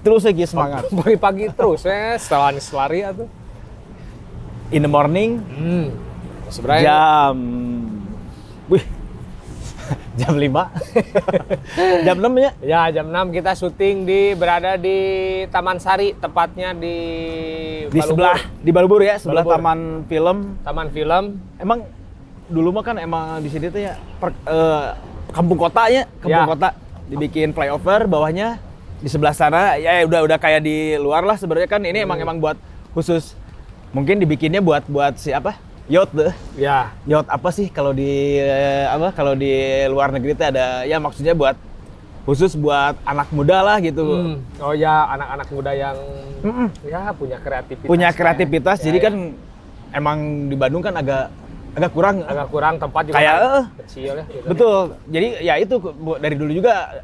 Terus lagi semangat. Pagi-pagi terus ya, setelah lari atau In the morning. Sebenarnya jam 5. Jam 6 ya? Ya, jam 6 kita syuting berada di Taman Sari, tepatnya di sebelah di Balubur ya, sebelah Balubur. Taman Film. Emang dulu mah kan emang di sini tuh ya kampung kotanya, kota dibikin flyover bawahnya di sebelah sana ya udah kayak di luar lah sebenarnya kan ini emang buat khusus mungkin dibikinnya buat si apa? Yacht deh. Ya. Yacht apa sih kalau di kalau di luar negeri itu ada ya maksudnya buat khusus buat anak muda lah gitu. Oh ya, anak-anak muda yang ya punya kreativitas. Jadi kan emang di Bandung kan agak kurang tempat juga kayak kecil ya. Gitu. Betul. Jadi ya itu dari dulu juga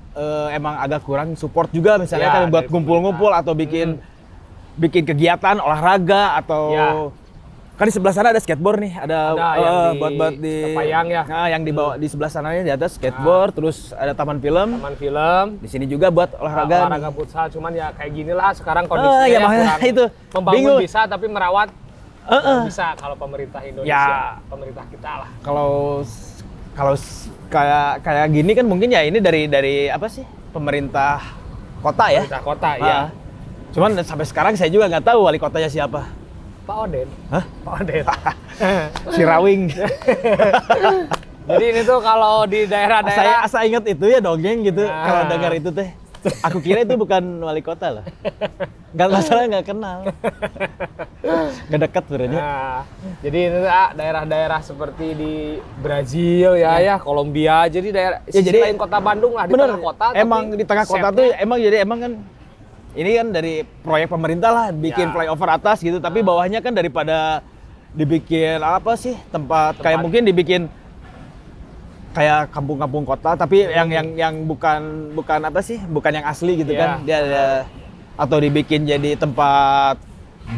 emang agak kurang support juga misalnya kan buat kumpul-kumpul atau bikin kegiatan olahraga atau kan di sebelah sana ada skateboard nih, ada buat di Kepayang ya. Nah, yang dibawa di sebelah sananya di atas skateboard, terus ada taman film. Di sini juga buat olahraga futsal, cuman ya kayak gini lah sekarang kondisinya kurang itu membangun bingung. Bisa tapi merawat bisa kalau pemerintah Indonesia, pemerintah kita lah. Kalau kayak gini kan mungkin ya ini dari apa sih? Pemerintah kota ya. Pemerintah kota ya. Cuman sampai sekarang saya juga nggak tahu wali kotanya siapa. Pak Oden. Hah? Pak Oden. Si Rawing. Jadi ini tuh kalau di daerah-daerah Asa ingat itu ya dongeng gitu kalau dengar itu teh. Aku kira itu bukan wali kota loh. Nggak masalah, nggak kenal. Nggak dekat sebenarnya. Nah, jadi ini daerah-daerah seperti di Brazil ya, Kolombia. Jadi daerah jadi lain kota Bandung lah, di tengah kota. Emang di tengah kota tuh emang kan ini kan dari proyek pemerintah lah bikin flyover atas gitu, tapi bawahnya kan daripada dibikin apa sih tempat kayak mungkin dibikin kayak kampung-kampung kota tapi yang bukan apa sih, bukan yang asli gitu kan. Dia ada atau dibikin jadi tempat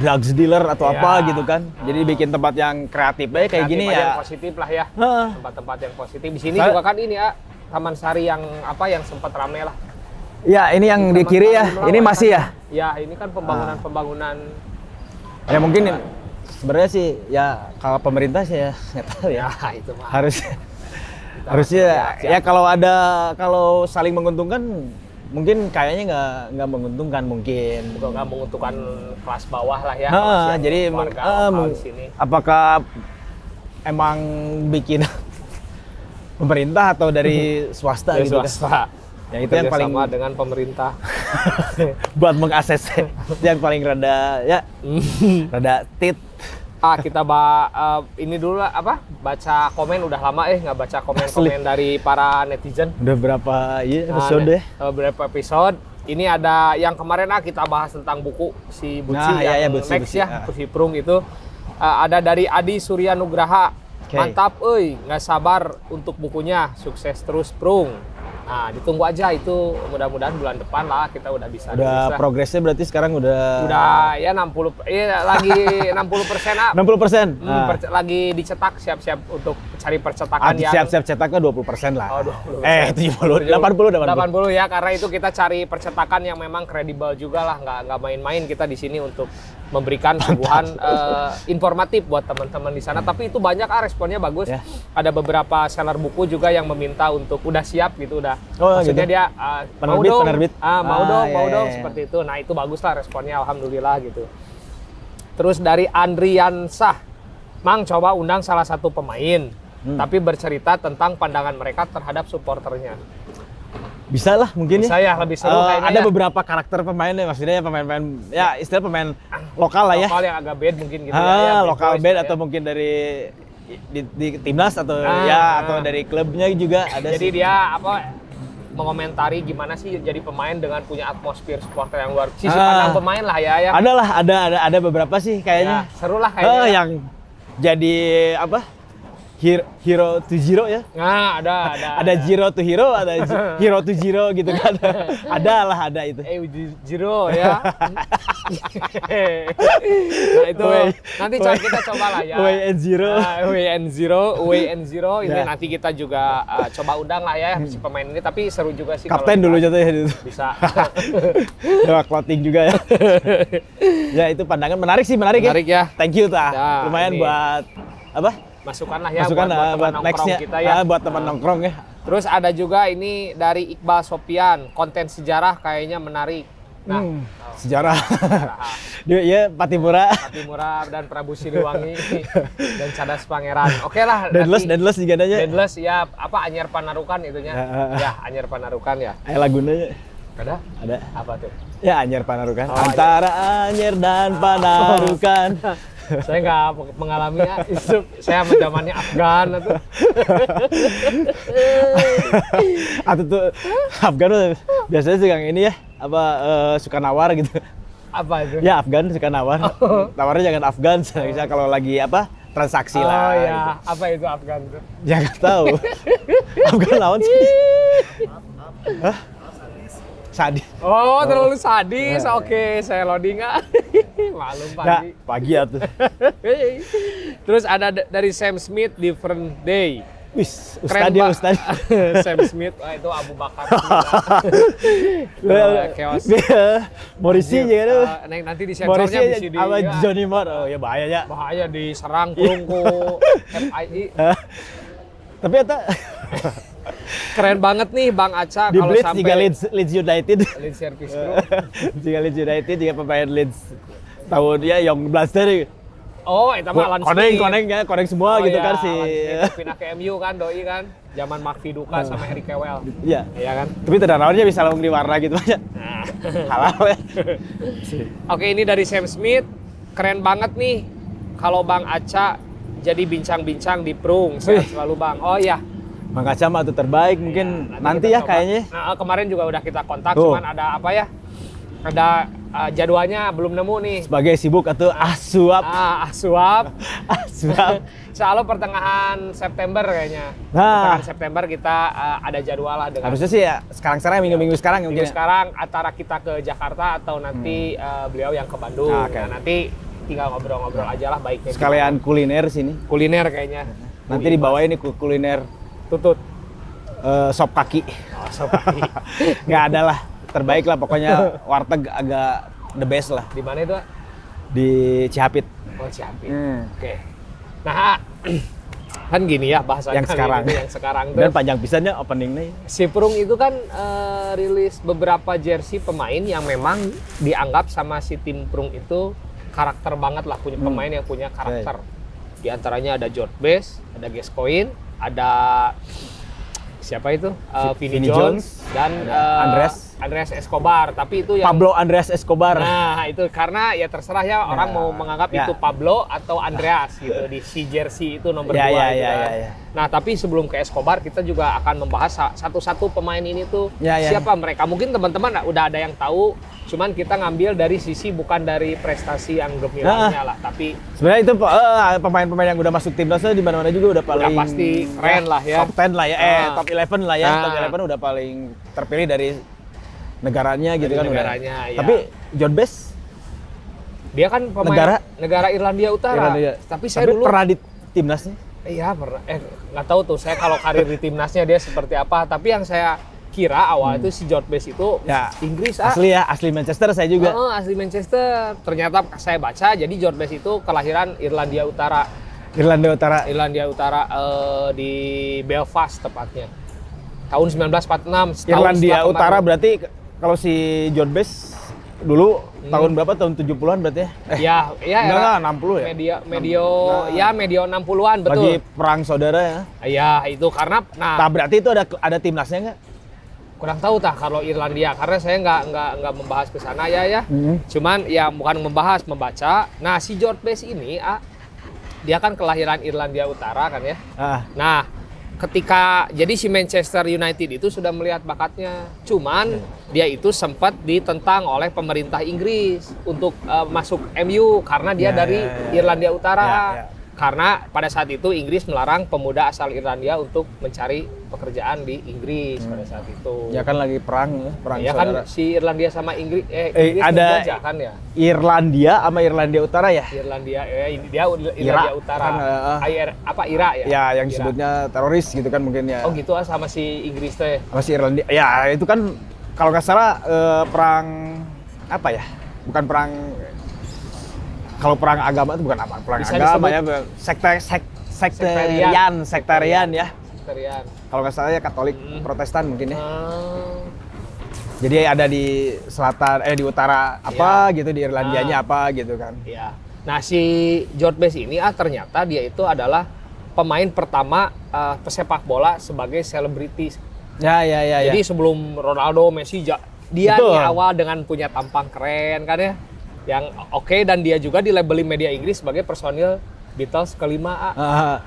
drugs dealer atau apa gitu kan. Jadi bikin tempat yang kreatif kayak gini ya. Yang positif lah ya. Tempat-tempat yang positif. Di sini juga kan ini ya Taman Sari yang sempat ramai lah. Ya, ini yang di kiri ya. Ini masih ya? Ya, ini kan pembangunan. Ya mungkin sebenarnya sih ya kalau pemerintah sih ya nggak tahu ya. Itu mah. Harusnya ya kalau saling menguntungkan mungkin kayaknya nggak menguntungkan mungkin. Nggak menguntungkan kelas bawah lah ya. Jadi di sini. Apakah emang bikin pemerintah atau dari swasta gitu swasta. Ya itu yang paling sama dengan pemerintah buat mengakses yang paling rada tit. Kita ini dulu lah baca komen, udah lama nggak baca komen dari para netizen. Udah berapa episode? Berapa episode? Ini ada yang kemarin kita bahas tentang buku si Buci Next ya, Buci Prung itu. Ada dari Adi Surya Nugraha. Mantap, nggak sabar untuk bukunya, sukses terus Prung. Nah, ditunggu aja itu, mudah-mudahan bulan depan lah kita udah bisa. Udah progresnya berarti sekarang udah ya 60, lagi 60%. 60%. Lagi dicetak, siap-siap untuk cari percetakan yang siap-siap cetaknya 20% lah. 20%. 80 ya, karena itu kita cari percetakan yang memang kredibel juga lah, nggak main-main kita di sini untuk memberikan suguhan informatif buat teman-teman di sana. Tapi itu banyak responnya bagus. Ada beberapa seller buku juga yang meminta untuk udah siap gitu, udah. Maksudnya dia penerbit. Mau dong seperti itu. Nah, itu bagus lah responnya, alhamdulillah gitu. Terus dari Andriansah, Mang coba undang salah satu pemain, tapi bercerita tentang pandangan mereka terhadap supporternya. Bisa lah mungkin bisa ya, lebih seru kayaknya. Ada beberapa karakter pemainnya, maksudnya pemain-pemain ya istilah pemain lokal lah ya. Lokal yang agak bad mungkin gitu lokal bad atau mungkin dari di timnas atau atau dari klubnya juga ada. Jadi dia mengomentari gimana sih jadi pemain dengan punya atmosfer supporter yang luar biasa. Sisi pandang pemain lah ya. Ada beberapa sih kayaknya. Seru lah kayaknya. Yang jadi Hero to Zero ya. Nah, Ada Zero to Hero, ada Hero to Zero gitu kan. Ada itu. Zero ya. Nah itu nanti kita coba lah ya. Way and Zero. Ini nanti kita juga coba undang lah ya si pemain ini. Tapi seru juga sih. Kapten dulu jatuhnya itu. Bisa. Lewat clothing juga ya. Ya itu pandangan menarik sih, menarik ya. Thank you ta. Ya, lumayan ini. Buat apa? Masukan lah ya buat nextnya kita ya. Buat teman nongkrong ya. Terus ada juga ini dari Iqbal Sopian, konten sejarah kayaknya menarik. Nah, sejarah. Dia ya Patimura dan Prabu Siliwangi dan Cadas Pangeran. Oke lah. Deadless juga aja. Deadless ya apa Anyar Panarukan itunya. Ya, Anyar Panarukan ya. Lagunya. Ada? Apa tuh? Ya Anyar Panarukan. Antara Anyar dan Panarukan. Saya nggak mengalami itu. Saya zamannya Afgan atau. Atau tuh Afgan biasanya suka ini ya suka nawar gitu. Apa itu? Ya Afgan suka nawar. Tawarnya jangan Afgan. Misalnya kalau lagi transaksi lah. Oh ya, gitu. apa itu Afgan tuh? Ya nggak tahu. Afgan lawan sih. Hah? Sadis. Oh, terlalu sadis. Oke, saya loading Maklum pagi. Nah, pagi ya tuh. Terus ada dari Sam Smith, Different Day. Wis, Ustad. Sam Smith, itu Abu Bakar. Chaos. Morrissey juga tuh. Nanti di sensornya bisa di Johnny Marr. Oh ya bahaya ya. Bahaya diserang kurungku FII. Tapi keren banget nih Bang Aca di kalau Blitz sampai juga Leeds United. Leeds Service Group. Juga Leeds United juga pemain Leeds tahun ya Young Blaster. Oh, itu mah Alan Smith. Koneng semua gitu kan sih. Pindah ke MU kan doi kan. Zaman Mark Viduka sama Harry Kewell. Iya. Iya kan? Tapi ternawarnya bisa langsung di warna gitu aja. Halal ya. Oke, ini dari Sam Smith. Keren banget nih kalau Bang Aca jadi bincang-bincang di Prung. Sehat selalu Bang. Oh iya. Bang Aca mah tuh terbaik mungkin nanti ya kayaknya. Nah, kemarin juga udah kita kontak, cuman ada apa ya? Ada jadwalnya belum nemu nih. Sebagai sibuk atau asuap. Asuap. Soalnya pertengahan September kayaknya. Pertengahan September kita ada jadwal lah dengan. Harusnya sih ya sekarang minggu-minggu sekarang minggu sekarang antara kita ke Jakarta atau nanti beliau yang ke Bandung. Nah, nanti tinggal ngobrol-ngobrol aja lah baiknya. Sekalian kuliner sini. Kuliner kayaknya. Nanti dibawain nih kuliner tutut. Sop kaki. Sop kaki. Nggak ada lah. Terbaik lah pokoknya warteg agak the best lah. Di mana itu? Di Cihapit. Oh, Cihapit. Oke. Nah, kan gini ya bahasanya yang sekarang tuh. Dan panjang pisannya openingnya. Si Prung itu kan rilis beberapa jersey pemain yang memang dianggap sama si tim Prung itu karakter banget lah, punya pemain yang punya karakter. Di antaranya ada George Best, ada Gascoigne, ada siapa itu? Vinnie Jones dan Andreas Escobar. Tapi itu yang Pablo Andreas Escobar. Nah, itu karena ya terserah ya orang mau menganggap itu Pablo atau Andreas gitu di si jersey itu nomor 2 gitu. Nah, tapi sebelum ke Escobar kita juga akan membahas satu-satu pemain ini tuh siapa mereka. Mungkin teman-teman udah ada yang tahu, cuman kita ngambil dari sisi bukan dari prestasi yang gemilangnya lah, tapi sebenarnya itu pemain-pemain yang udah masuk timnasnya di mana-mana juga udah paling pasti keren lah ya. Top 10 lah ya, top 11 lah ya. Top 11 udah paling terpilih dari negaranya gitu kan. Negaranya, ya. Tapi John Best dia kan pemain negara Irlandia Utara. Tapi saya dulu pernah di timnasnya. Iya, pernah. Nggak tahu tuh saya kalau karir di timnasnya dia seperti apa. Tapi yang saya kira awal itu si George Best itu Inggris asli Manchester saya juga. Asli Manchester. Ternyata saya baca jadi George Best itu kelahiran Irlandia Utara di Belfast tepatnya. Tahun 1946. Irlandia Utara berarti kalau si George Best dulu tahun berapa? Tahun 70-an berarti ya? Enggak, 60 ya? Medio 60-an betul. Lagi perang saudara ya? Iya, itu karena berarti itu ada timnasnya nggak? Kurang tahu kalau Irlandia karena saya nggak membahas ke sana ya. Cuman ya bukan membaca. Nah, si George Best ini dia kan kelahiran Irlandia Utara kan ya. Nah, ketika jadi si Manchester United itu sudah melihat bakatnya. Cuman dia itu sempat ditentang oleh pemerintah Inggris untuk masuk MU karena dia dari Irlandia Utara. Karena pada saat itu Inggris melarang pemuda asal Irlandia untuk mencari pekerjaan di Inggris pada saat itu. Ya kan lagi perang ya saudara. Kan si Irlandia sama Inggris Inggris ada menjajah kan ya. Irlandia sama Irlandia Utara ya. Irlandia ini dia Irlandia Utara. Kan, Ira ya? Ya yang disebutnya teroris gitu kan mungkin ya. Oh gitu sama si Inggris teh. Sama si Irlandia. Ya itu kan kalau nggak salah perang apa ya? Bukan perang. Kalau perang agama itu bukan apa? Perang Bisa agama disebut ya. Sektarian ya. Sektarian. Kalau nggak salah ya Katolik Protestan mungkin ya. Jadi ada di selatan, di utara apa gitu, di Irlandianya apa gitu kan. Iya. Nah si George Best ini ternyata dia itu adalah pemain pertama pesepak bola sebagai selebriti. Ya. Jadi sebelum Ronaldo, Messi, dia di awal dengan punya tampang keren kan ya. Yang oke, dan dia juga dilabeli media Inggris sebagai personil Beatles kelima,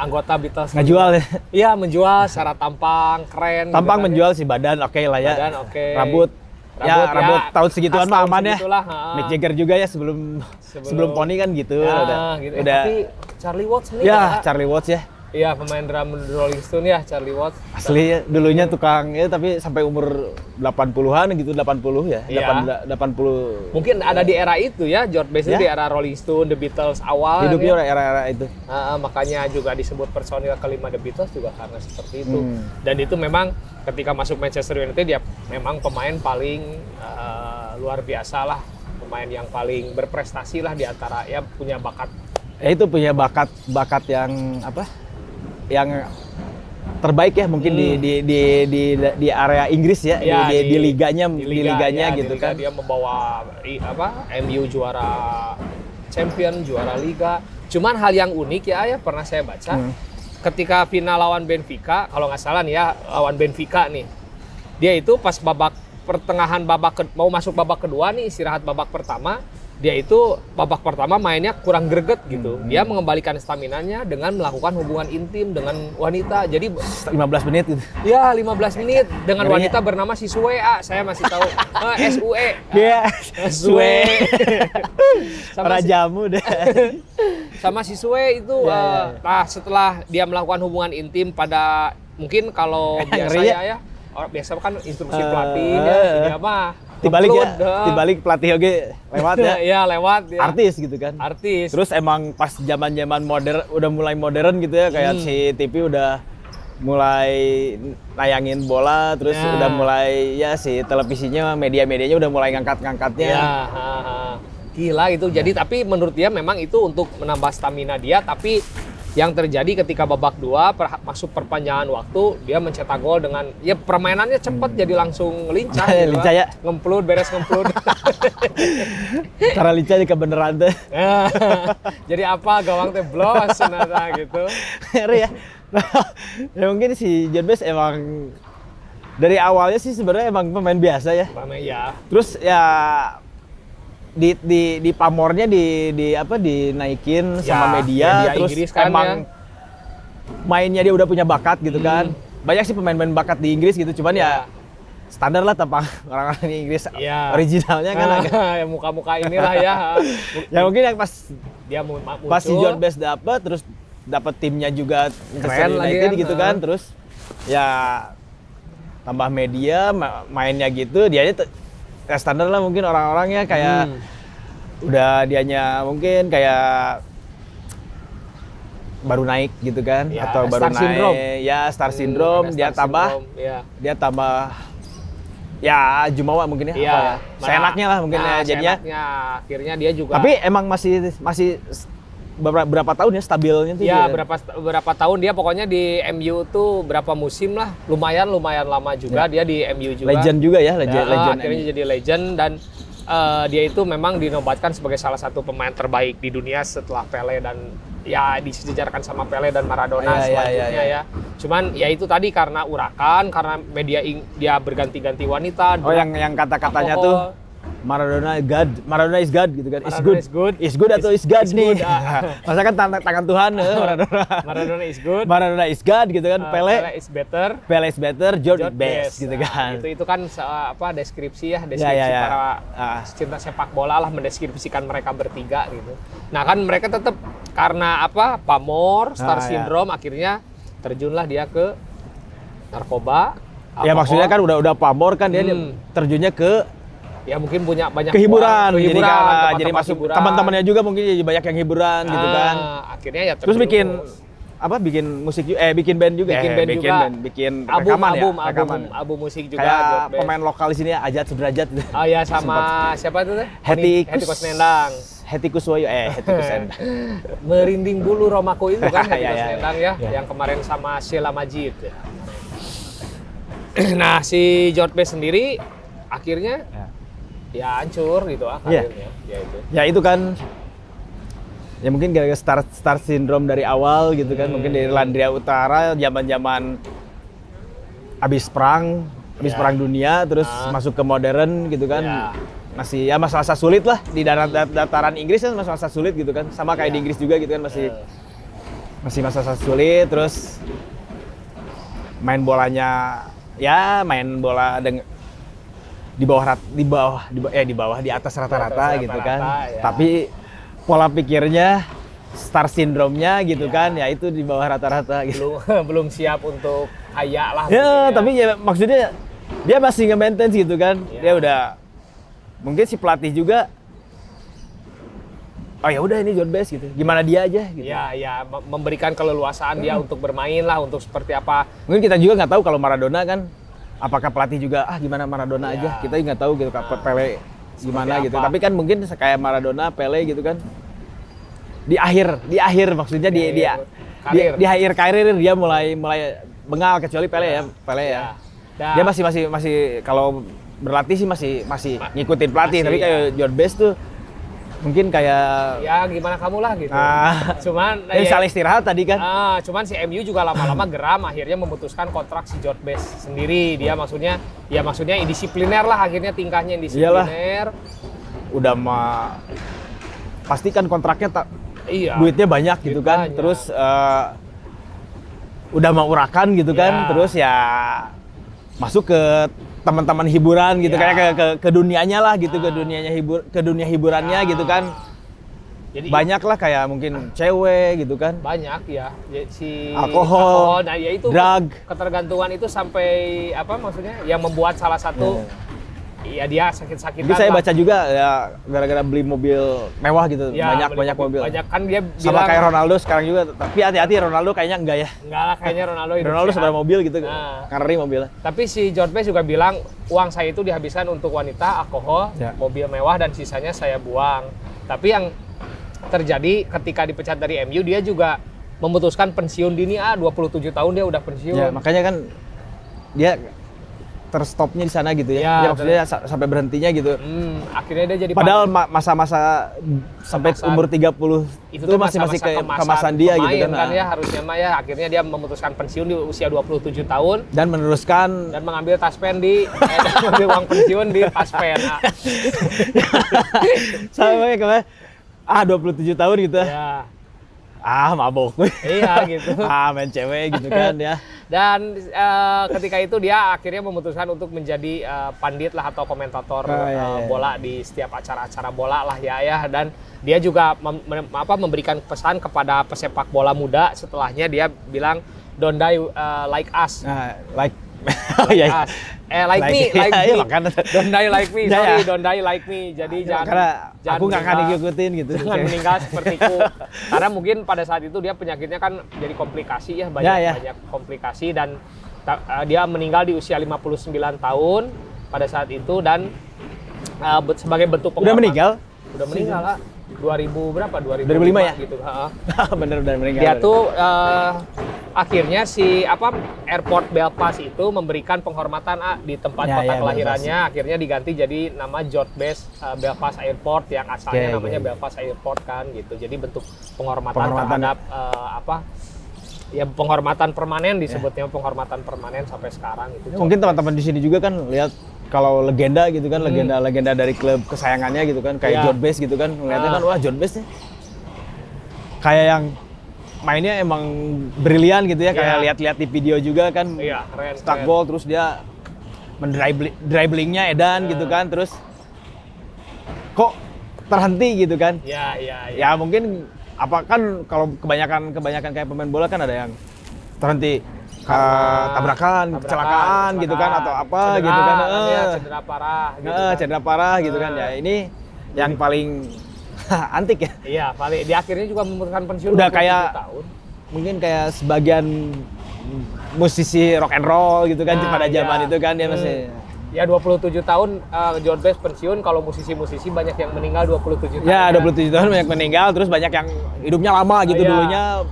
anggota Beatles. Ngejual ya? Iya, menjual secara tampang keren. Tampang gitu menjual sih, badan oke lah ya. Badan oke. Rambut tahun segituan mah aman ya. Mick Jagger juga ya sebelum Pony kan gitu. Udah. Tapi Charlie Watts nih. Ya, Charlie Watts ya. Iya, pemain drum The Rolling Stone ya, Charlie Watts. Asli ya, dulunya tukang ya, tapi sampai umur 80-an gitu, 80 ya. Iya. 80. Mungkin ada di era itu ya, George Best di era Rolling Stone, The Beatles awal. Hidupnya era-era itu. Makanya juga disebut personil kelima The Beatles juga karena seperti itu. Dan itu memang ketika masuk Manchester United dia memang pemain paling luar biasa lah, pemain yang paling berprestasi lah di antara ya punya bakat. Itu punya bakat yang apa? Yang terbaik ya mungkin di area Inggris ya, di liganya gitu kan. Dia membawa MU juara champion, juara liga. Cuman hal yang unik ya pernah saya baca ketika final lawan Benfica, kalau nggak salah nih ya, lawan Benfica nih. Dia itu pas pertengahan mau masuk babak kedua nih, istirahat babak pertama, dia itu babak pertama mainnya kurang greget gitu. Dia mengembalikan staminanya dengan melakukan hubungan intim dengan wanita. Jadi 15 menit gitu. Ya, 15 menit dengan wanita bernama si Sue. Saya masih tahu. SUE. Iya, Sue. Sama jamu deh. Sama si Sue itu nah setelah dia melakukan hubungan intim pada mungkin kalau biasa ya biasa kan instruksi pelatih ya, ini apa? Dibalik pelatih oke lewat ya. Iya, lewat ya. Artis gitu kan. Artis. Terus emang pas zaman-zaman modern udah mulai modern gitu ya, kayak si TV udah mulai nayangin bola, terus udah mulai ya si televisinya, media-medianya udah mulai ngangkat-ngangkatnya. Ya, gila itu. Jadi tapi menurut dia memang itu untuk menambah stamina dia, tapi yang terjadi ketika babak 2 masuk perpanjangan waktu, dia mencetak gol dengan ya permainannya cepat, jadi langsung lincah gitu. Lincah ya. Beres ngemplut. Cara lincah juga beneran tuh. Jadi apa gawang teh blos senada gitu. Ngeri ya. Ya mungkin si John Best emang dari awalnya sih sebenarnya emang pemain biasa ya. Pemain ya. Terus ya di pamornya dinaikin sama media terus Inggris kan emang mainnya dia udah punya bakat gitu kan. Banyak sih pemain-pemain bakat di Inggris gitu, cuman ya standar lah tampang orang-orang di Inggris originalnya kan ya muka-muka inilah ya. Ya mungkin yang pas dia pas si John Best dapat, terus dapat timnya juga keren lagi gitu kan, terus ya tambah media mainnya gitu, dianya ya standar lah mungkin orang-orangnya kayak udah dianya mungkin kayak baru naik gitu kan, ya, atau baru naik syndrome. Ya star syndrome, dia tambah ya jumawa mungkin ya, apa ya, seenaknya lah mungkin ya jadinya. Akhirnya dia juga. Tapi emang masih berapa tahun ya stabilnya tuh? Ya berapa tahun dia pokoknya di MU tuh berapa musim lah, lumayan lama juga dia di MU juga. Legend juga ya, legend. Akhirnya jadi legend, dan dia itu memang dinobatkan sebagai salah satu pemain terbaik di dunia setelah Pele, dan ya disejarkan sama Pele dan Maradona selanjutnya ya. Cuman ya itu tadi karena urakan, karena media dia berganti-ganti wanita. Oh yang kata-katanya tuh Maradona is God gitu kan. Maradona Is good atau is God nih. good, Masa kan tangan Tuhan Maradona. Maradona is good. Maradona is God gitu kan. Pele is better. Pele is better, George best gitu kan. Itu kan deskripsi para cinta sepak bola lah mendeskripsikan mereka bertiga gitu. Nah kan mereka tetap karena pamor, star syndrome akhirnya terjunlah dia ke narkoba. Ya maksudnya kan udah pamor kan dia terjunnya ke ya mungkin punya banyak kehiburan, teman-teman jadi masuk hiburan. Teman-temannya juga mungkin jadi banyak yang hiburan gitu kan. Akhirnya ya terus bikin musik bikin band juga. Bikin album musik juga. Kayak pemain lokal di sini ya, Ajat Sudrajat. Oh ya sama siapa tuh? Hetikus Nendang. Hetikus Woyo Hetikus Nendang. Merinding bulu Romaku itu kan Hetikus Nendang ya, yang kemarin sama Sheila Majid. Nah, si George Best sendiri akhirnya ya hancur gitu karirnya. Ya itu kan ya mungkin gara-gara star syndrome dari awal gitu kan. Mungkin dari Irlandia Utara zaman-zaman habis perang dunia terus masuk ke modern gitu kan. Masih ya masa-masa sulit lah di dataran Inggris kan, masa-masa sulit gitu kan. Sama kayak di Inggris juga gitu kan, masih masa-masa sulit. Terus main bola di atas rata-rata gitu kan. Ya. Tapi pola pikirnya star syndrome-nya gitu kan, ya itu di bawah rata-rata gitu. Belum siap untuk kaya lah. Ya, tapi ya maksudnya dia masih nge-maintain gitu kan. Dia udah mungkin si pelatih juga ya udah ini George Best gitu. Gimana dia aja gitu. Ya memberikan keleluasaan dia untuk bermain lah, untuk seperti apa. Mungkin kita juga nggak tahu kalau Maradona kan. Apakah pelatih juga gimana Maradona aja, kita nggak tahu gitu. Pele gimana gitu. Tapi kan mungkin kayak Maradona, Pele gitu kan. Di akhir maksudnya di akhir karir dia mulai bengal, kecuali Pele ya. Dia masih kalau berlatih sih masih ngikutin pelatih. Tapi kayak George Best tuh mungkin kayak ya gimana kamu lah gitu. Cuman saling istirahat tadi kan. Cuman si MU juga lama-lama geram, akhirnya memutuskan kontrak si George Best sendiri. Dia maksudnya indisipliner lah, akhirnya tingkahnya indisipliner. Udah pastikan kontraknya duitnya banyak gitu kan. Terus udah mau urakan gitu kan. Terus ya masuk ke teman-teman hiburan gitu, kayak ke dunianya lah gitu, ke dunia hiburannya gitu kan. Jadi banyak lah kayak mungkin cewek gitu kan. Banyak ya. Si alkohol, nah ya itu drug. Ketergantungan itu sampai maksudnya yang membuat salah satu dia sakit-sakitan. Jadi saya baca juga ya gara-gara beli mobil mewah gitu, banyak mobil. Banyak kan dia bilang sama kayak Ronaldo sekarang juga, tapi hati-hati Ronaldo kayaknya enggak ya. Enggak lah kayaknya Ronaldo sebenarnya mobil gitu, karena mobil. Tapi si George Best juga bilang uang saya itu dihabiskan untuk wanita, alkohol, mobil mewah dan sisanya saya buang. Tapi yang terjadi ketika dipecat dari MU, dia juga memutuskan pensiun dini 27 tahun dia udah pensiun. Ya, makanya kan dia terstopnya di sana gitu ya. Ya maksudnya sampai berhentinya gitu. Akhirnya dia jadi padahal masa-masa sampai umur 30 itu masih kemasan dia gitu kan. Ya harusnya akhirnya dia memutuskan pensiun di usia 27 tahun dan meneruskan dan mengambil taspen mengambil uang pensiun di taspen. Sampai kemarin 27 tahun gitu. Ya. Mabok. Iya gitu. Main cewek gitu kan ya. Dan ketika itu dia akhirnya memutuskan untuk menjadi pandit lah atau komentator bola di setiap acara-acara bola lah ya. Dan dia juga memberikan pesan kepada pesepak bola muda setelahnya. Dia bilang don't die like us. Like me. Don't die like me. Sorry, don't die like me. Jadi jangan aku nggak akan ngikutin gitu. Jangan meninggal sepertiku. Karena mungkin pada saat itu dia penyakitnya kan jadi komplikasi ya, banyak komplikasi dan dia meninggal di usia 59 tahun pada saat itu dan sebagai bentuk penghormatan. Udah meninggal lah. 2000 berapa? 2005 ya? Gitu. Bener meninggal. Dia tuh akhirnya si Airport Belfast itu memberikan penghormatan di tempat kota kelahirannya. Belfast. Akhirnya diganti jadi nama George Best Belfast Airport yang asalnya namanya Belfast Airport kan gitu. Jadi bentuk penghormatan terhadap ya penghormatan permanen disebutnya, penghormatan permanen sampai sekarang itu. Mungkin teman-teman di sini juga kan lihat kalau legenda gitu kan, legenda dari klub kesayangannya gitu kan, kayak George Best gitu kan, ngeliatnya kan wah George Best nih kayak yang mainnya emang brilian gitu ya, kayak lihat-lihat di video juga kan, stuck ball terus dia dribblingnya edan gitu kan, terus kok terhenti gitu kan. Ya mungkin apa kan kalau kebanyakan kayak pemain bola kan ada yang terhenti tabrakan, kecelakaan gitu kan atau apa cedera, gitu kan. Cedera parah gitu. Cedera parah gitu kan. Ya ini yang paling antik ya. Iya, paling di akhirnya juga memutuskan pensiun udah kayak tahun. Mungkin kayak sebagian musisi rock and roll gitu kan pada zaman itu kan dia masih ya 27 tahun George Best pensiun. Kalau musisi-musisi banyak yang meninggal 27 tahun. Ya, 27 tahun banyak meninggal, terus banyak yang hidupnya lama gitu dulunya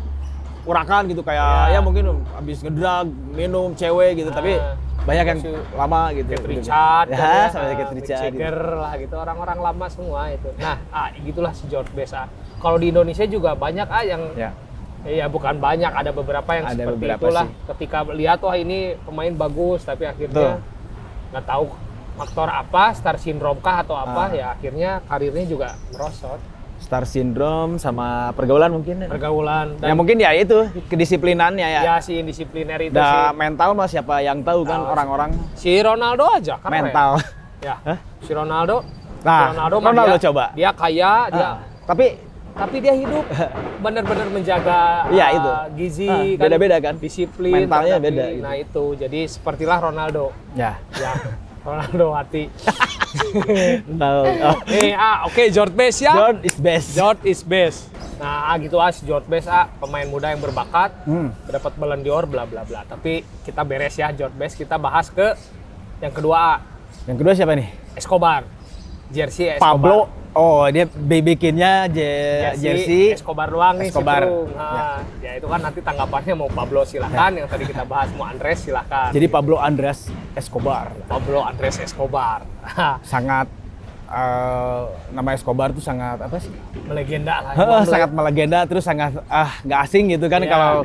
urakan gitu kayak ya mungkin habis ngedrag, minum, cewek gitu, tapi banyak yang lama gitu. Keith Richard, ya, sama Keith Richard Jagger gitu. Lah gitu, orang-orang lama semua itu. Nah, gitulah si George Best. Kalau di Indonesia juga banyak yang ya bukan banyak, ada beberapa yang ada seperti itulah. Sih. Ketika lihat wah ini pemain bagus, tapi akhirnya nggak tahu faktor apa, star syndrome kah atau apa, ya akhirnya karirnya juga merosot. Star syndrome sama pergaulan mungkin. Pergaulan. Dan ya mungkin ya itu kedisiplinannya ya. Ya si indisipliner itu sih. Mental mah siapa yang tahu kan orang-orang. Si Ronaldo aja kan. Mental. Ya. Si Ronaldo. Nah, Ronaldo coba. Dia kaya, tapi dia hidup benar-benar menjaga gizi, beda-beda kan, disiplin, mentalnya beda. Gitu. Nah itu, jadi sepertilah Ronaldo. Ya. Ronaldo hati. Oke, George Best ya. George is best. George is best. Nah, gitu George Best pemain muda yang berbakat, dapat Ballon d'Or, bla bla bla. Tapi kita beres ya George Best, kita bahas ke yang kedua. Yang kedua siapa nih? Escobar. Jersey Escobar. Pablo. Oh, dia bikinnya jersey Escobar doang nih. Escobar. Ya itu kan nanti tanggapannya mau Pablo silakan, yang tadi kita bahas mau Andres silakan. Jadi Pablo Andres Escobar. Pablo Andres Escobar. Sangat nama Escobar tuh sangat apa sih? Melegenda lah. Sangat melegenda, terus sangat nggak asing gitu kan kalau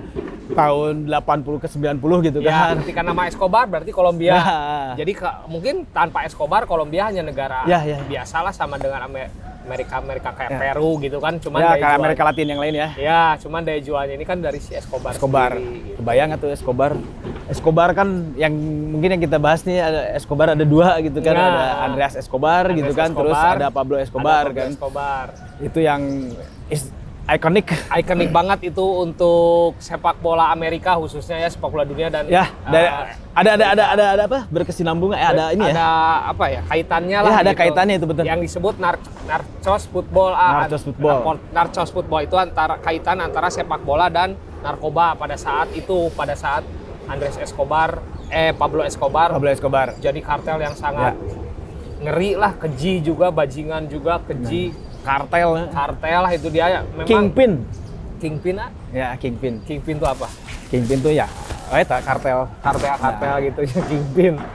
tahun 80 ke 90 gitu kan. Ketika nama Escobar berarti Kolombia. Jadi mungkin tanpa Escobar Kolombia hanya negara biasalah sama dengan Amerika kayak Peru gitu kan, cuman kayak Amerika Latin yang lain ya. Ya, cuman daya jualnya ini kan dari si Escobar. Sendiri, gitu. Kebayang tuh Escobar kan yang mungkin yang kita bahas nih ada Escobar ada dua gitu kan, ada Andreas Escobar gitu kan, terus ada Pablo Escobar kan. Itu yang ikonik banget itu untuk sepak bola Amerika khususnya ya, sepak bola dunia dan ada apa berkesinambungan ada ini ya. Ada apa ya kaitannya lah. Ada gitu. kaitannya itu betul. Yang disebut narcos football. Narcos football itu kaitan antara sepak bola dan narkoba pada saat Andres Escobar Pablo Escobar jadi kartel yang sangat ngeri lah, keji juga, bajingan juga, keji. Kartel lah itu dia memang Kingpin ya Kingpin itu apa? Kingpin tuh ya kartel gitu ya.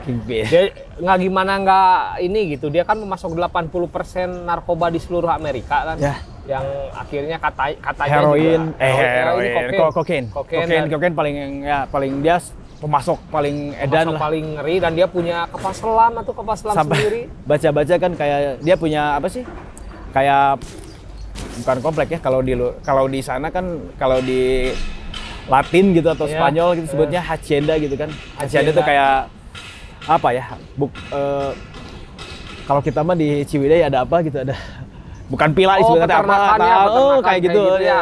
Kingpin dia nggak ini gitu, dia kan memasok 80% narkoba di seluruh Amerika kan yang akhirnya katanya heroin kokain paling dia pemasok paling edan lah, paling ngeri, dan dia punya kapal selam sendiri. Baca-baca kan kayak dia punya apa sih? Kayak bukan komplek ya, kalau di sana kan kalau di Latin gitu atau Spanyol gitu sebutnya hacienda gitu kan. Hacienda itu kayak apa ya? Kalau kita mah di Ciwidey ada apa gitu, ada bukan pila disebutnya apa kayak gitu ya.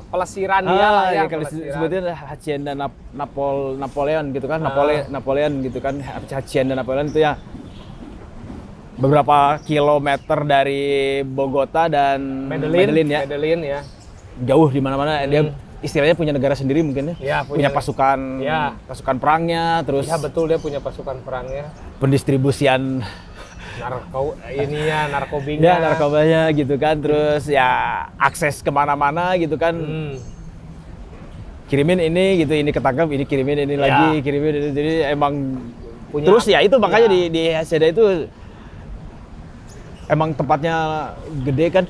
Pelesiran dia lah ya. Kalau sebutnya hacienda Napoleon gitu kan, Napoleon gitu kan. Hacienda Napoleon itu ya beberapa kilometer dari Bogota dan Medellin ya. Jauh di mana-mana. Dia istilahnya punya negara sendiri mungkin ya. Punya pasukan perangnya, terus ya betul, dia punya pasukan perangnya. Pendistribusian narkobanya gitu kan, terus ya akses kemana-mana gitu kan. Kirimin ini gitu, ini ketangkep, ini kirimin ini lagi, kirimin ini, jadi emang punya, terus ya itu makanya di Hacienda itu emang tempatnya gede kan.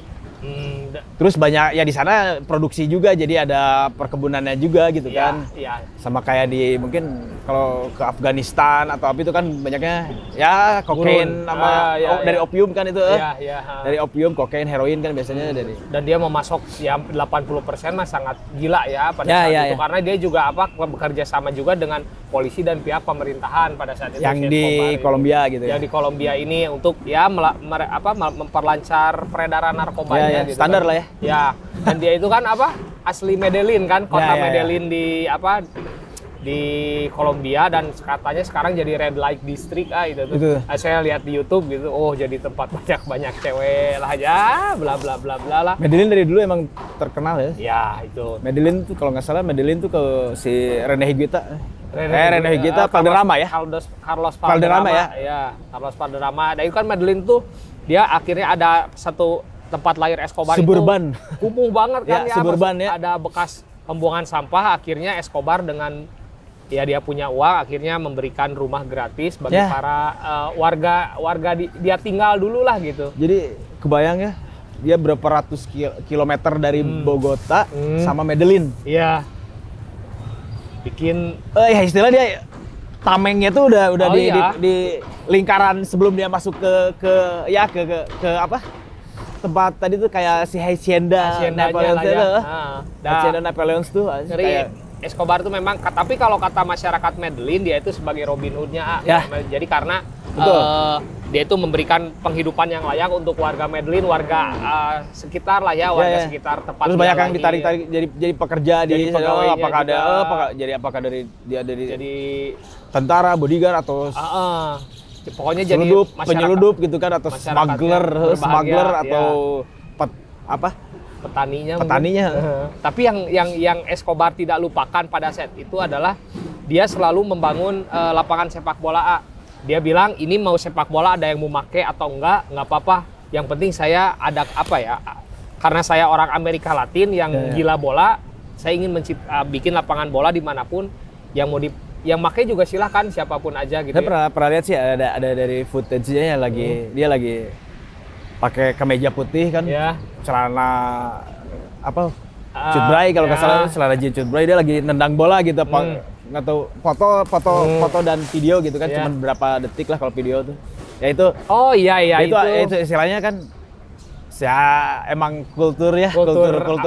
Terus banyak ya di sana produksi juga, jadi ada perkebunannya juga gitu kan. Iya. Sama kayak di mungkin kalau ke Afghanistan atau apa itu kan banyaknya ya kokain sama dari opium kan itu. Iya. Dari opium, kokain, heroin kan biasanya dari. Dan dia memasok ya 80% mah sangat gila ya pada saat itu karena dia juga bekerja sama juga dengan polisi dan pihak pemerintahan pada saat itu. Yang di Kolombia gitu ya. Yang di Kolombia ini untuk ya memperlancar peredaran narkobanya gitu. Standar lah ya. Ya, dan dia itu kan asli Medellin kan, kota Medellin di Kolombia dan katanya sekarang jadi red light district itu tuh. Saya lihat di YouTube gitu, jadi tempat banyak cewek lah ya, bla bla bla bla lah. Medellin dari dulu emang terkenal ya. Ya, itu. Medellin tuh kalau nggak salah Medellin tuh ke si Rene Higuita. Rene Higuita Valderrama ya. Carlos Valderrama ya. Ya, Carlos Valderrama. Dan itu kan Medellin tuh dia akhirnya ada satu tempat lahir Escobar suburban. Itu kumuh banget kan ya. Suburban ya. Ada bekas pembuangan sampah, akhirnya Escobar dengan dia punya uang akhirnya memberikan rumah gratis bagi para warga dia tinggal dulu lah gitu. Jadi kebayang ya, dia berapa ratus kilometer dari Bogota sama Medellin. Iya. Bikin ya istilah dia tamengnya tuh udah di lingkaran sebelum dia masuk ke apa? Tempat tadi tuh kayak si Hacienda Napoleon itu. Hacienda Napoleon tuh kayak Escobar tuh memang, tapi kalau kata masyarakat Medellin dia itu sebagai Robin Hood-nya. Jadi karena dia itu memberikan penghidupan yang layak untuk warga Medellin, warga sekitar lah ya, warga sekitar tempat. Terus banyak yang ditarik-tarik jadi pekerja di apakah ada apakah dari tentara, bodyguard atau pokoknya jadi penyeludup gitu kan, atau smuggler atau petaninya. Tapi yang Escobar tidak lupakan pada saat itu adalah dia selalu membangun lapangan sepak bola. Dia bilang ini mau sepak bola ada yang mau make atau enggak apa-apa. Yang penting saya ada karena saya orang Amerika Latin yang gila bola, saya ingin bikin lapangan bola dimanapun yang mau yang make juga silahkan siapapun aja gitu. Saya pernah lihat sih ada dari footage-nya dia lagi pakai kemeja putih kan, celana cutbray kalau nggak salah, celana jeans cutbray, dia lagi nendang bola gitu, nggak tahu foto dan video gitu kan, cuma berapa detik lah kalau video tuh. Ya itu. Oh iya itu istilahnya kan. Ya emang kultur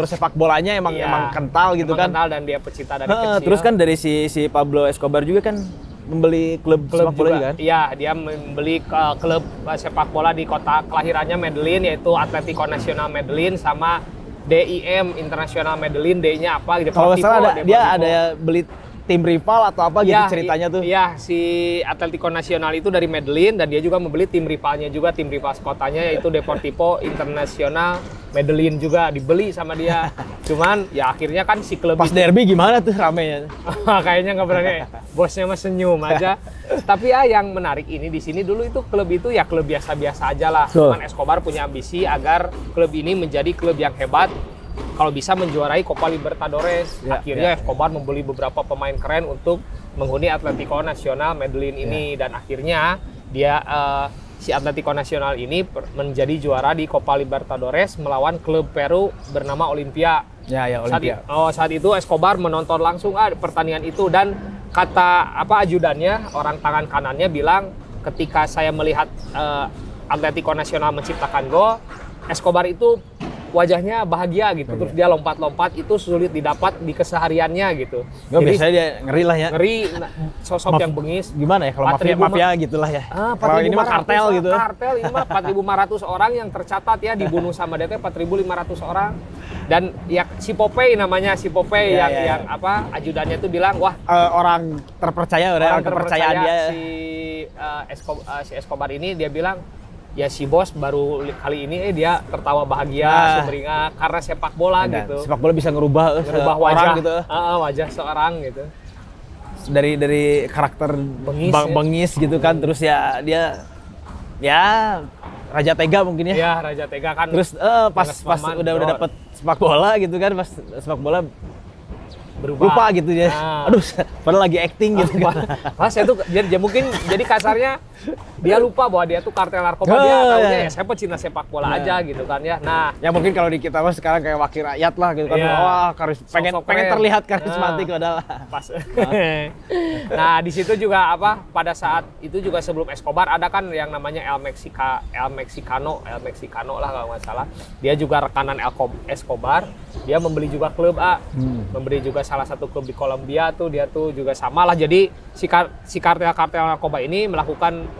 sepak bolanya emang kental gitu kan. Kental dan dia pecinta dari kecil. Terus kan dari si Pablo Escobar juga kan membeli klub sepak bola juga kan? Iya, dia membeli klub sepak bola di kota kelahirannya Medellin, yaitu Atlético Nacional Medellin sama DIM International Medellin, D-nya apa gitu. Kalau nggak salah dia ada beli tim rival atau apa gitu ceritanya tuh. Iya, si Atlético Nacional itu dari Medellin dan dia juga membeli tim rivalnya juga, tim rival kotanya yaitu Deportivo Internacional Medellin juga dibeli sama dia. Cuman ya akhirnya kan si klub pas derby gimana tuh ramenya? Kayaknya nggak berani. Bosnya mah senyum aja. Tapi yang menarik ini di sini dulu itu klub itu ya klub biasa-biasa aja lah. Cuman Escobar punya ambisi agar klub ini menjadi klub yang hebat. Kalau bisa menjuarai Copa Libertadores. Akhirnya Escobar membeli beberapa pemain keren untuk menghuni Atlético Nacional Medellin ini. Dan akhirnya dia si Atlético Nacional ini menjadi juara di Copa Libertadores melawan klub Peru bernama Olimpia. Olimpia. Saat itu Escobar menonton langsung pertandingan itu dan kata ajudannya, orang tangan kanannya bilang ketika saya melihat Atlético Nacional menciptakan gol, Escobar itu wajahnya bahagia gitu, terus dia lompat-lompat itu sulit didapat di kesehariannya gitu. Jadi biasanya dia ngeri lah ya. Ngeri, sosok yang bengis. Gimana ya kalau mafia gitulah ya. Kalau ini mah kartel gitu. Kartel ini mah 4.500 orang yang tercatat ya dibunuh sama DT 4.500 orang. Dan ya si Popeye namanya, si Popeye yang ajudannya itu bilang wah orang terpercaya, orang kepercayaan dia. Si Escobar ini dia bilang ya si bos baru kali ini dia tertawa bahagia sumringah karena sepak bola gitu. Sepak bola bisa ngerubah wajah orang gitu. Wajah seorang gitu. Dari karakter bengis gitu kan, terus ya dia raja tega mungkin ya. Iya, raja tega kan. Terus pas udah dapet sepak bola gitu kan, pas sepak bola berubah. Lupa gitu ya. Aduh, padahal lagi acting gitu kan. Pas itu dia mungkin jadi kasarnya dia lupa bahwa dia tuh kartel narkoba, dia tahunya ya saya pecinta sepak bola aja gitu kan ya. Nah, ya mungkin kalau di kita mah sekarang kayak wakil rakyat lah gitu kan. Wah, pengen terlihat karismatik padahal. Pas. Nah, di situ juga pada saat itu juga sebelum Escobar ada kan yang namanya El Mexicano lah kalau nggak salah. Dia juga rekanan Escobar. Dia membeli juga klub membeli juga salah satu klub di Kolombia tuh, dia tuh juga sama lah. Jadi si kartel narkoba ini melakukan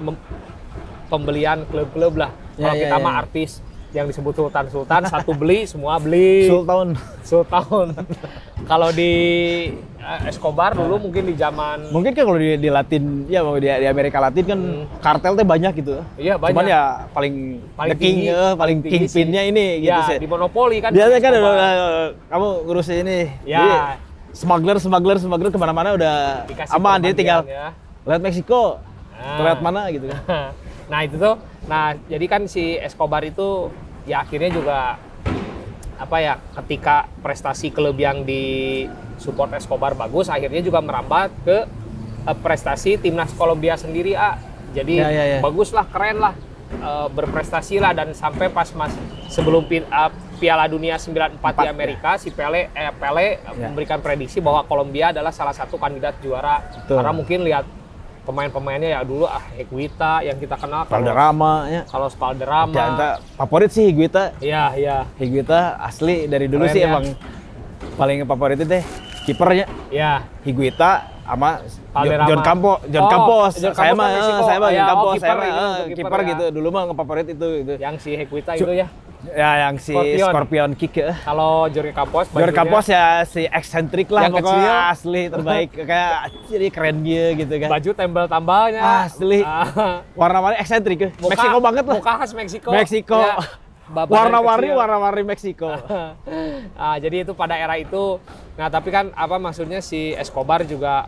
pembelian klub-klub lah. Kalau kita mah artis yang disebut Sultan, satu beli, semua beli. Sultan. Kalau di Escobar dulu mungkin di zaman... Mungkin kan kalau di Latin, ya di Amerika Latin kan kartel teh banyak gitu. Iya banyak. Cuman ya paling kingpinnya ini gitu sih. Di monopoli kan. Biasanya kan kamu ngurusin ini. Ya. Smuggler kemana-mana udah dikasih aman, dia tinggal ya. lihat Meksiko, lihat mana gitu kan. Nah itu tuh, jadi kan si Escobar itu ya akhirnya juga ketika prestasi klub yang di support Escobar bagus, akhirnya juga merambat ke prestasi timnas Kolombia sendiri jadi bagus lah, keren lah, berprestasi lah, dan sampai pas sebelum Piala Dunia 94 di Amerika, si Pele memberikan prediksi bahwa Kolombia adalah salah satu kandidat juara. Betul. Karena mungkin lihat pemain-pemainnya ya dulu Higuita yang kita kenal, Valderrama ya. Kalau Valderrama. Ya, favorit sih Higuita. Iya. Higuita asli dari dulu keren sih emang paling favorit itu deh kipernya. Iya. Higuita sama John Campos. Saya mah John Campos, kiper gitu. Dulu mah favorit itu. Yang si Higuita itu ya. Ya, yang si Scorpion kick ya. Kalau Jorge Campos ya si eksentrik lah, yang pokoknya kecil. Asli terbaik. Kayak jadi keren gitu kan. Baju tembel-tambelnya. Asli. Warna-warni eksentrik ya. Meksiko banget lah. Muka khas Meksiko. Ya. Warna-warni Meksiko. Jadi itu pada era itu. Nah, tapi kan maksudnya si Escobar juga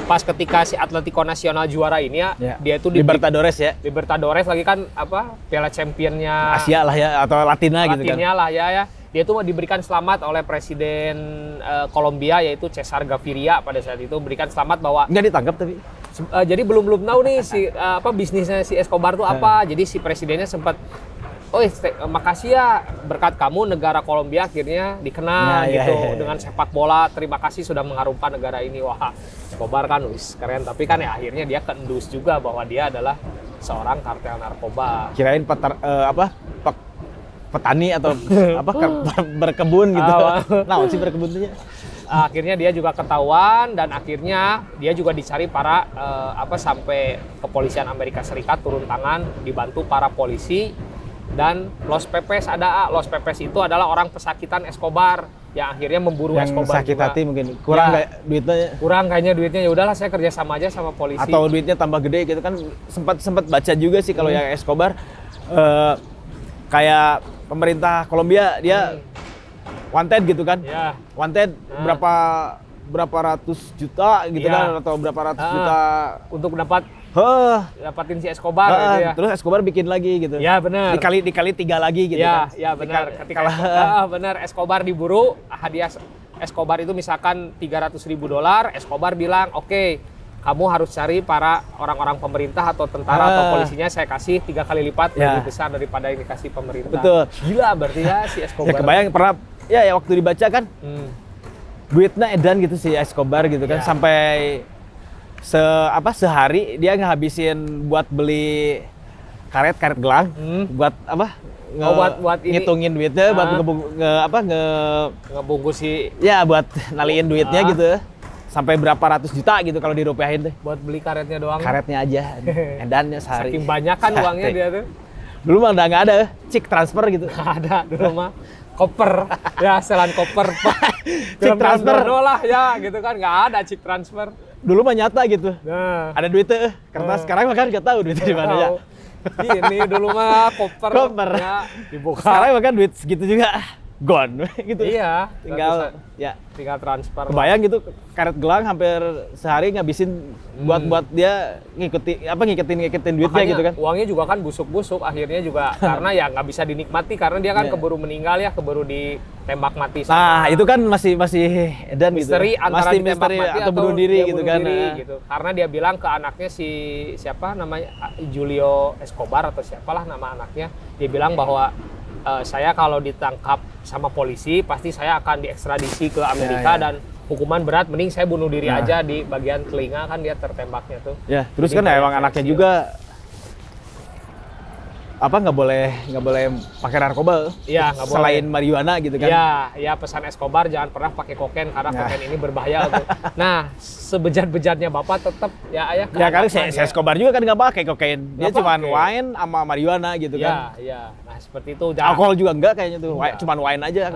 pas ketika si Atletico Nacional juara ini dia itu Libertadores lagi kan Piala Championnya Asia lah ya, atau Latina gitu kan. Latinnya lah ya. Dia itu diberikan selamat oleh Presiden Kolombia yaitu Cesar Gaviria pada saat itu, berikan selamat bahwa nggak ditangkap tapi. Jadi belum tahu nih si bisnisnya si Escobar tuh apa. Jadi si presidennya sempat makasih ya, berkat kamu negara Kolombia akhirnya dikenal dengan sepak bola. Terima kasih sudah mengharumkan negara ini. Wah, Escobar kan keren, tapi kan ya akhirnya dia keendus juga bahwa dia adalah seorang kartel narkoba. Kirain petani atau berkebun gitu. Nah, sih berkebunnya. Akhirnya dia juga ketahuan, dan akhirnya dia juga dicari para sampai kepolisian Amerika Serikat turun tangan dibantu para polisi. Dan Los Pepes Los Pepes itu adalah orang pesakitan Escobar yang akhirnya memburu yang Escobar sakit juga. Hati mungkin kurang duitnya. Kurang kayaknya duitnya, ya udahlah saya kerja sama aja sama polisi. Atau duitnya tambah gede gitu kan. Sempat baca juga sih kalau yang Escobar kayak pemerintah Kolombia dia wanted gitu kan. Wanted berapa ratus juta gitu kan, atau berapa ratus juta untuk dapatin si Escobar gitu ya. Terus Escobar bikin lagi gitu. Ya benar. Dikali 3 lagi gitu kan. Ya benar. Ketika benar Escobar diburu, hadiah Escobar itu misalkan $300.000, Escobar bilang, "Oke, kamu harus cari para orang-orang pemerintah atau tentara atau polisinya, saya kasih 3 kali lipat lebih besar daripada yang dikasih pemerintah." Betul. Gila berarti ya si Escobar. Ya kebayang pernah waktu dibaca kan. Duitnya edan gitu si Escobar gitu kan, sampai sehari dia ngehabisin buat beli karet gelang, buat buat ngitungin duitnya, buat ngebungkusi, buat naliin duitnya gitu, sampai berapa ratus juta gitu kalau dirupiahin tuh. Buat beli karetnya doang. Karetnya aja, edannya sehari. Saking banyak kan uangnya dia tuh. Dulu mah udah nggak ada cik transfer gitu. Nggak ada dulu mah. Koper, setelan koper, cik transfer lah ya gitu kan, nggak ada cik transfer. Dulu mah nyata gitu. Nah. Ada duitnya, kertas. Sekarang mah kan nggak tahu duitnya di mana ya. Ini dulu mah koper. Ya, dibuka. Sekarang mah kan duit segitu juga. gone gitu. Iya, Tinggal tinggal transfer. Kebayang gitu karet gelang hampir sehari ngabisin buat dia ngiketin duitnya. Makanya gitu kan. Uangnya juga kan busuk-busuk akhirnya juga karena ya nggak bisa dinikmati karena dia kan keburu meninggal ya, keburu ditembak mati. Nah, itu kan masih edan misteri gitu. Antara Misteri ditembak mati atau bunuh diri gitu kan. Gitu. Karena dia bilang ke anaknya siapa namanya Julio Escobar atau siapalah nama anaknya, dia bilang bahwa saya kalau ditangkap sama polisi pasti saya akan diekstradisi ke Amerika dan hukuman berat, mending saya bunuh diri aja di bagian telinga kan dia tertembaknya tuh. Ya, terus jadi kan emang anaknya juga nggak boleh pakai narkoba. Iya, nggak boleh. Selain marijuana gitu kan. Iya, pesan Escobar jangan pernah pakai kokain karena kokain ini berbahaya tuh. Nah, sebejat-bejatnya Bapak tetap ya ayah. Ya karena si Escobar juga kan nggak pakai kokain. Dia cuma wine sama marijuana gitu kan. Iya. Nah, seperti itu. Alkohol juga enggak kayaknya tuh. Cuma wine aja.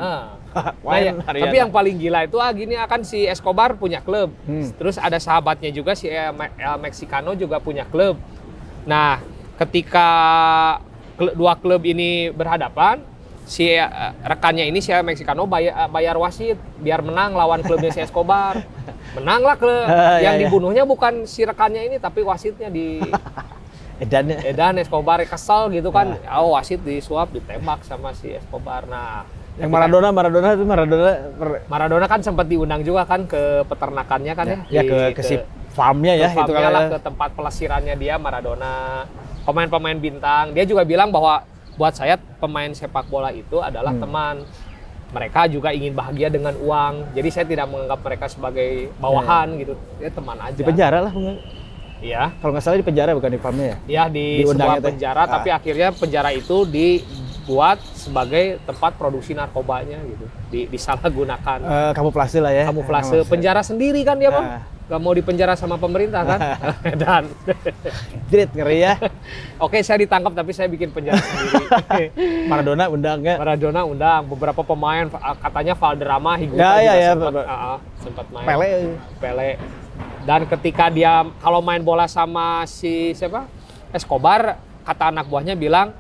Wine, tapi yang paling gila itu gini akan si Escobar punya klub. Terus ada sahabatnya juga si El Mexicano juga punya klub. Nah, ketika dua klub ini berhadapan, si rekannya ini si El Mexicano bayar wasit biar menang lawan klubnya si Escobar. Menanglah klub. Yang dibunuhnya bukan si rekannya ini tapi wasitnya di Edan Escobar kesel gitu kan. Wasit disuap ditembak sama si Escobar. Nah, yang Maradona kan sempat diundang juga kan ke peternakannya kan ke si farmnya ya itu kan ke tempat pelesirannya dia Maradona. Pemain-pemain bintang, dia juga bilang bahwa buat saya pemain sepak bola itu adalah teman. Mereka juga ingin bahagia dengan uang, jadi saya tidak menganggap mereka sebagai bawahan gitu, dia teman aja. Di penjara lah, iya. Kalau nggak salah di penjara bukan di farmnya ya? Iya di sebuah penjara, tapi akhirnya penjara itu dibuat sebagai tempat produksi narkobanya gitu, disalahgunakan. Kamuflase lah ya. Kamuflase. Penjara sendiri kan dia bang. Gak mau dipenjara sama pemerintah kan? Dan ngeri ya. Oke, saya ditangkap tapi saya bikin penjara sendiri. Maradona undang nggak? Maradona undang beberapa pemain, katanya Valderrama, Higuita sempat main. Pele. Dan ketika dia kalau main bola sama si Escobar, kata anak buahnya bilang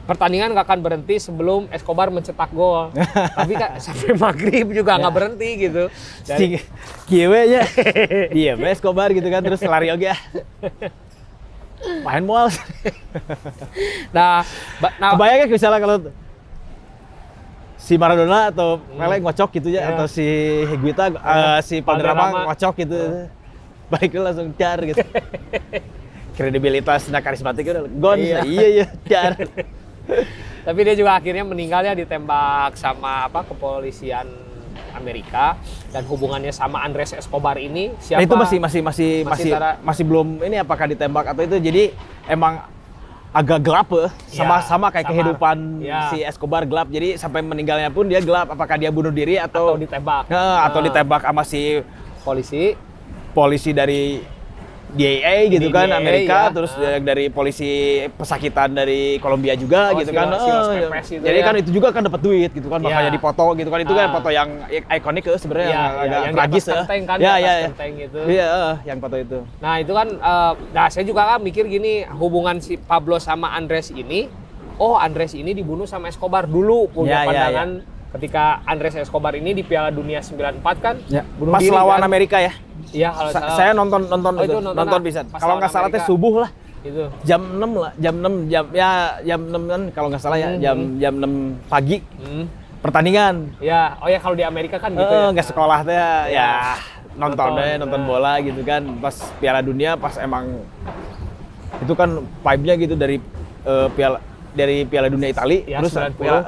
pertandingan nggak akan berhenti sebelum Escobar mencetak gol. Tapi kan sampai maghrib juga nggak berhenti gitu. Kiewenya, iya Escobar gitu kan, terus lari oke. Main mual. Nah, kebayang kan misalnya kalau si Maradona atau Pele ngocok gitu ya, atau si Higuita, si Valderrama ngocok gitu, baiknya langsung car gitu. Kredibilitas, karismatik udah gone. Iya car. Tapi dia juga akhirnya meninggal ya ditembak sama kepolisian Amerika, dan hubungannya sama Andres Escobar ini siapa? Nah, itu masih belum ini apakah ditembak atau itu, jadi emang agak gelap sama kayak kehidupan si Escobar gelap, jadi sampai meninggalnya pun dia gelap, apakah dia bunuh diri atau ditembak atau ditembak sama si polisi dari DEA gitu kan, Amerika, terus dari polisi pesakitan dari Kolombia juga gitu kan. Jadi kan itu juga kan dapat duit gitu kan, makanya dipoto gitu kan. Itu kan foto yang ikonik sebenarnya, yang tragis ya. Iya, yang foto itu. Nah, itu kan saya juga kan mikir gini, hubungan si Pablo sama Andres ini, Andres ini dibunuh sama Escobar dulu, punya pandangan ketika Andres Escobar ini di Piala Dunia 94 kan bunuh diri lawan kan? Amerika ya. Iya, kalau saya nonton bisa. Kalau nggak salah teh subuh lah. Itu. Jam 6 lah, jam 6 kan kalau nggak salah ya, jam 6 pagi. Pertandingan. Ya, kalau di Amerika kan gitu ya. Nggak sekolah teh ya nonton bola gitu kan, pas Piala Dunia, pas emang itu kan vibe-nya gitu dari Piala Dunia Italia, terus Piala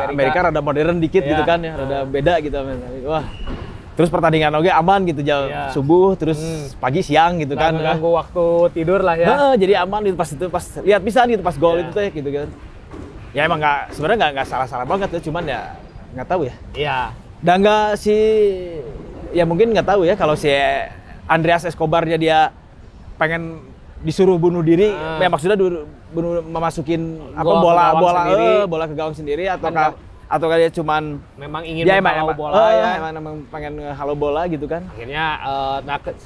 Amerika rada modern dikit gitu kan ya, rada beda gitu. Wah. Terus pertandingan aman gitu, jam subuh, terus pagi siang gitu kan. Ganggu waktu tidur lah ya. Jadi aman gitu pas lihat bisa gitu pas gol itu teh gitu kan. Ya emang sebenarnya nggak salah-salah banget tuh, cuman ya nggak tahu ya. Iya. Dan mungkin nggak tahu ya kalau si Andreas Escobar-nya dia pengen disuruh bunuh diri, ya maksudnya memasukin bola ke gawang sendiri, atau dia cuman memang ingin menghalau bola emang pengen ngehalau bola gitu kan. Akhirnya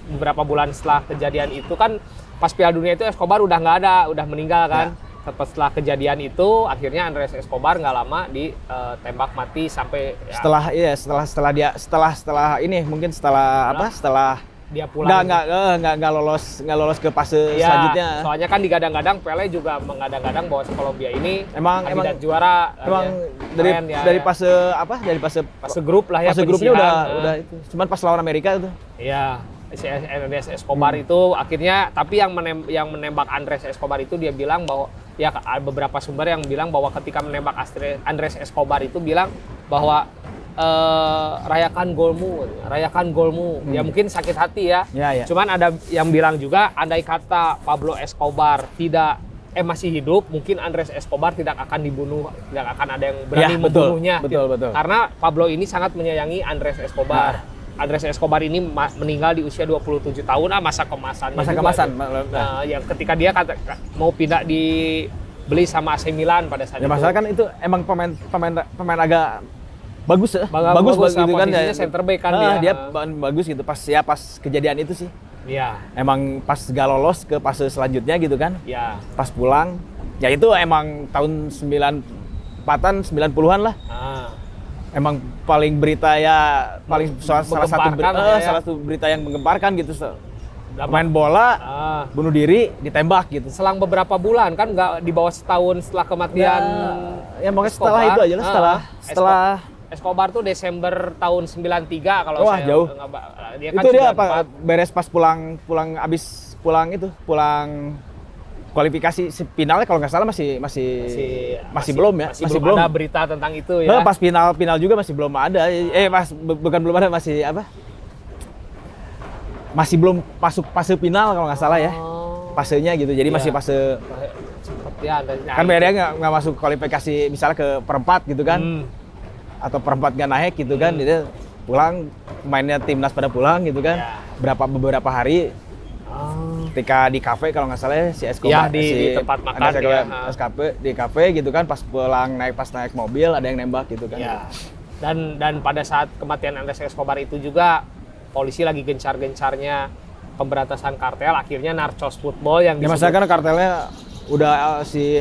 beberapa bulan setelah kejadian itu kan pas Piala Dunia itu Escobar udah nggak ada, udah meninggal kan. setelah kejadian itu akhirnya Andres Escobar nggak lama ditembak mati sampai setelah dia pulang. Nggak lolos ke fase selanjutnya. Soalnya kan digadang-gadang Pele juga menggadang-gadang bahwa Kolombia ini emang juara. Emang dari fase grup lah ya. Fase grupnya udah itu. Cuman pas lawan Amerika itu. Iya. Si Andres Escobar itu akhirnya, tapi yang menembak Andres Escobar itu dia bilang bahwa ya beberapa sumber yang bilang bahwa ketika menembak Andres Escobar itu bilang bahwa rayakan golmu. Ya mungkin sakit hati ya. Cuman ada yang bilang juga andai kata Pablo Escobar masih hidup, mungkin Andres Escobar tidak akan dibunuh, tidak akan ada yang berani membunuhnya. Betul. Karena Pablo ini sangat menyayangi Andres Escobar. Andres Escobar ini meninggal di usia 27 tahun, masa kemasan. Yang ketika dia mau pindah dibeli sama AC Milan pada saat itu. Masalah kan itu emang pemain agak bagus gitu kan ya. Center back kan dia bagus gitu pas kejadian itu sih. Iya. Emang pas gak lolos ke fase selanjutnya gitu kan. Iya. Pas pulang ya itu emang tahun 90-an lah. Emang paling berita ya salah satu berita yang menggemparkan gitu. Main bola, bunuh diri, ditembak gitu. Selang beberapa bulan kan, nggak di bawah setahun setelah kematian. Ya makanya setelah itu aja lah, setelah Escobar tuh Desember tahun 93 kalau saya. Jauh. Dia kan itu dia apa beres pas pulang kualifikasi finalnya kalau nggak salah masih belum ya. Masih belum ada berita tentang itu ya. Pas final juga masih belum ada. Bukan belum ada, masih belum masuk fase final kalau nggak salah ya. Fasenya gitu. Jadi masih fase kan bedanya nggak masuk kualifikasi misalnya ke perempat gitu kan. Atau perempat nggak naik gitu kan. Jadi pulang mainnya timnas pada pulang gitu kan. Beberapa hari ketika di kafe kalau nggak salah ya, si Escobar di tempat makan di kafe gitu kan, pas pulang naik mobil ada yang nembak gitu kan. Ya. Dan pada saat kematian Andres Escobar itu juga polisi lagi gencar-gencarnya pemberantasan kartel, akhirnya Narcos Football yang masalah kan kartelnya udah si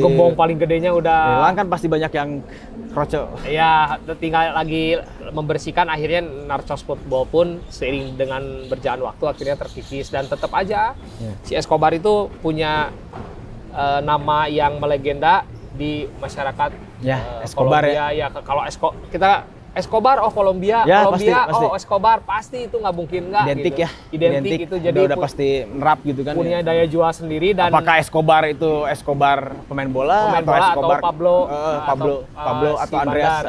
gembong paling gedenya udah hilang kan, pasti banyak yang kroco. Iya, tinggal lagi membersihkan. Akhirnya Narcos Football pun seiring dengan berjalan waktu akhirnya terkikis, dan tetap aja si Escobar itu punya nama yang melegenda di masyarakat Escobar Kolombia. Kalau Escobar, Kolombia, pasti. Escobar, pasti itu nggak mungkin nggak. Identik gitu. Identik itu, jadi udah pasti nerap gitu kan. Punya daya jual sendiri. Dan apakah Escobar itu Escobar pemain bola atau Pablo atau Andreas.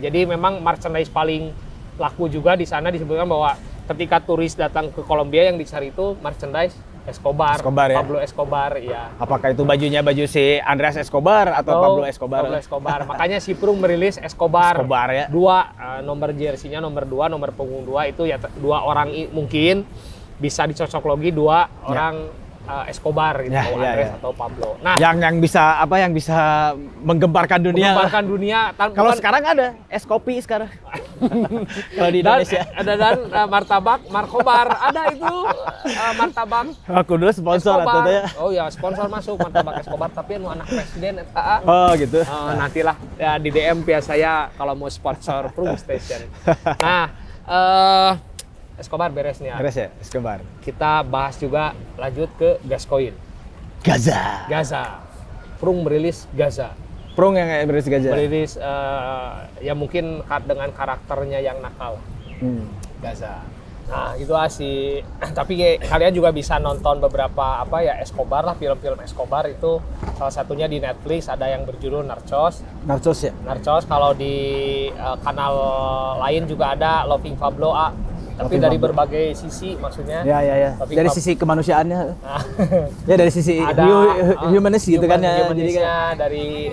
Jadi memang merchandise paling laku juga di sana, disebutkan bahwa ketika turis datang ke Kolombia yang dicari itu merchandise Escobar ya? Pablo Escobar, ya. Apakah itu baju si Andreas Escobar atau Pablo Escobar? Pablo Escobar. Makanya si Prung merilis Escobar ya. Nomor jersey-nya nomor 2, nomor punggung 2 itu ya 2 orang mungkin bisa dicocok logi 2 orang Escobar gitu, Andres atau Pablo. Nah, yang bisa menggemparkan dunia. Kalau sekarang ada Escopi sekarang. Kalau di Indonesia dan martabak Markobar ada itu martabak. Aku dulu sponsor atau ya. Oh ya, sponsor masuk martabak Escobar, tapi anak presiden Oh gitu. Nantilah ya di DM via saya kalau mau sponsor Prung Station. Nah, Escobar beres nih ya. Beres ya, Escobar. Kita bahas juga lanjut ke Gascoigne. Gaza. Prung merilis Gaza. Prung yang merilis Gaza. Merilis ya mungkin dengan karakternya yang nakal. Gaza. Nah, itu sih. Tapi kalian juga bisa nonton beberapa Escobar lah, film-film Escobar itu. Salah satunya di Netflix ada yang berjudul Narcos ya. Narcos. Kalau di kanal lain juga ada Loving Pablo tapi dari berbagai sisi maksudnya. Ya. Dari sisi kemanusiaannya. Ya dari sisi humanis gitu kan ya. Jadi kan dari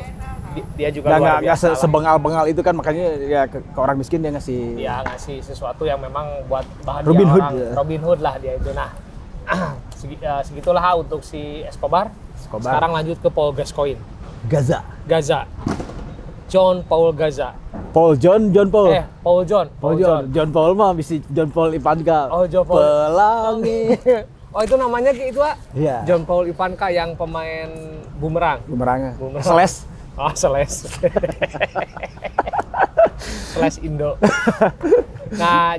dia juga luar biasa. Nggak sebengal-bengal itu kan, makanya ya ke orang miskin dia ngasih. Ya, ngasih sesuatu yang memang buat bahagia Robin Hood lah dia itu. Nah, segitulah untuk si Escobar. Sekarang lanjut ke Paul Gascoigne. Gaza. John Paul Gaza. John Paul. John Paul mah bisa John Paul Ivanka. Oh, John Paul. Pelangi. Oh itu namanya itu Iya. John Paul Ivanka yang pemain bumerang. Bumerangnya. Bumerang. Seles. Oh, Seles. Seles Indo. Nah,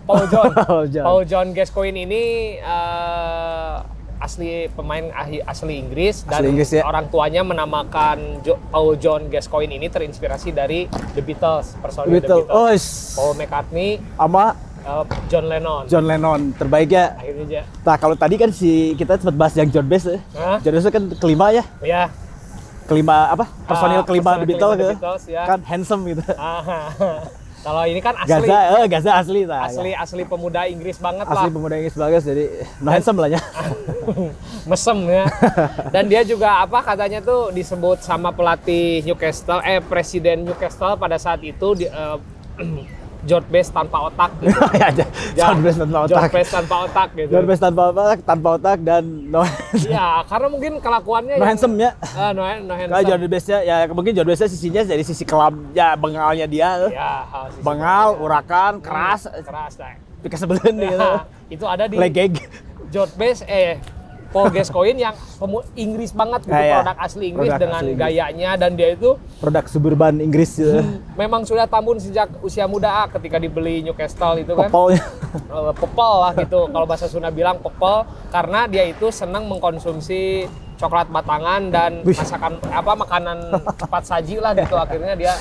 Paul John Gascoigne ini asli pemain asli Inggris dan asli Inggris, ya. Orang tuanya menamakan Paul John Gascoigne ini terinspirasi dari The Beatles, personil The Beatles. Oh, Paul McCartney sama John Lennon. John Lennon terbaik ya. Akhirnya aja. Nah, kalau tadi kan kita sempat bahas yang John Bass ya. John Bass kan kelima ya. Iya. Kelima apa? Personil kelima The Beatles ya. Kan handsome gitu. Kalau ini kan asli. Gaza asli lah. Asli pemuda Inggris banget lah. Asli pemuda Inggris banget, jadi no handsome lah ya. Mesem ya. Dan dia juga katanya tuh disebut sama pelatih Newcastle, presiden Newcastle pada saat itu George Best tanpa otak gitu. George Best tanpa otak. George Best tanpa otak gitu. George Best tanpa otak dan no. Iya, karena mungkin kelakuannya no handsome ya. No handsome. Kalau George Best ya mungkin George Best sisinya dari sisi kelam ya, bengalnya dia. Ya, bengal, urakan, keras lah. Pika sebelen gitu. Itu ada di legeg. George Best Paul Gascoigne yang Inggris banget gitu, produk asli Inggris dengan gayanya, dan dia itu produk suburban Inggris gitu. Memang sudah tambun sejak usia muda ketika dibeli Newcastle itu kan. Popol lah gitu. Kalau bahasa Sunda bilang popol, karena dia itu senang mengkonsumsi coklat batangan dan makanan cepat saji lah gitu. Akhirnya dia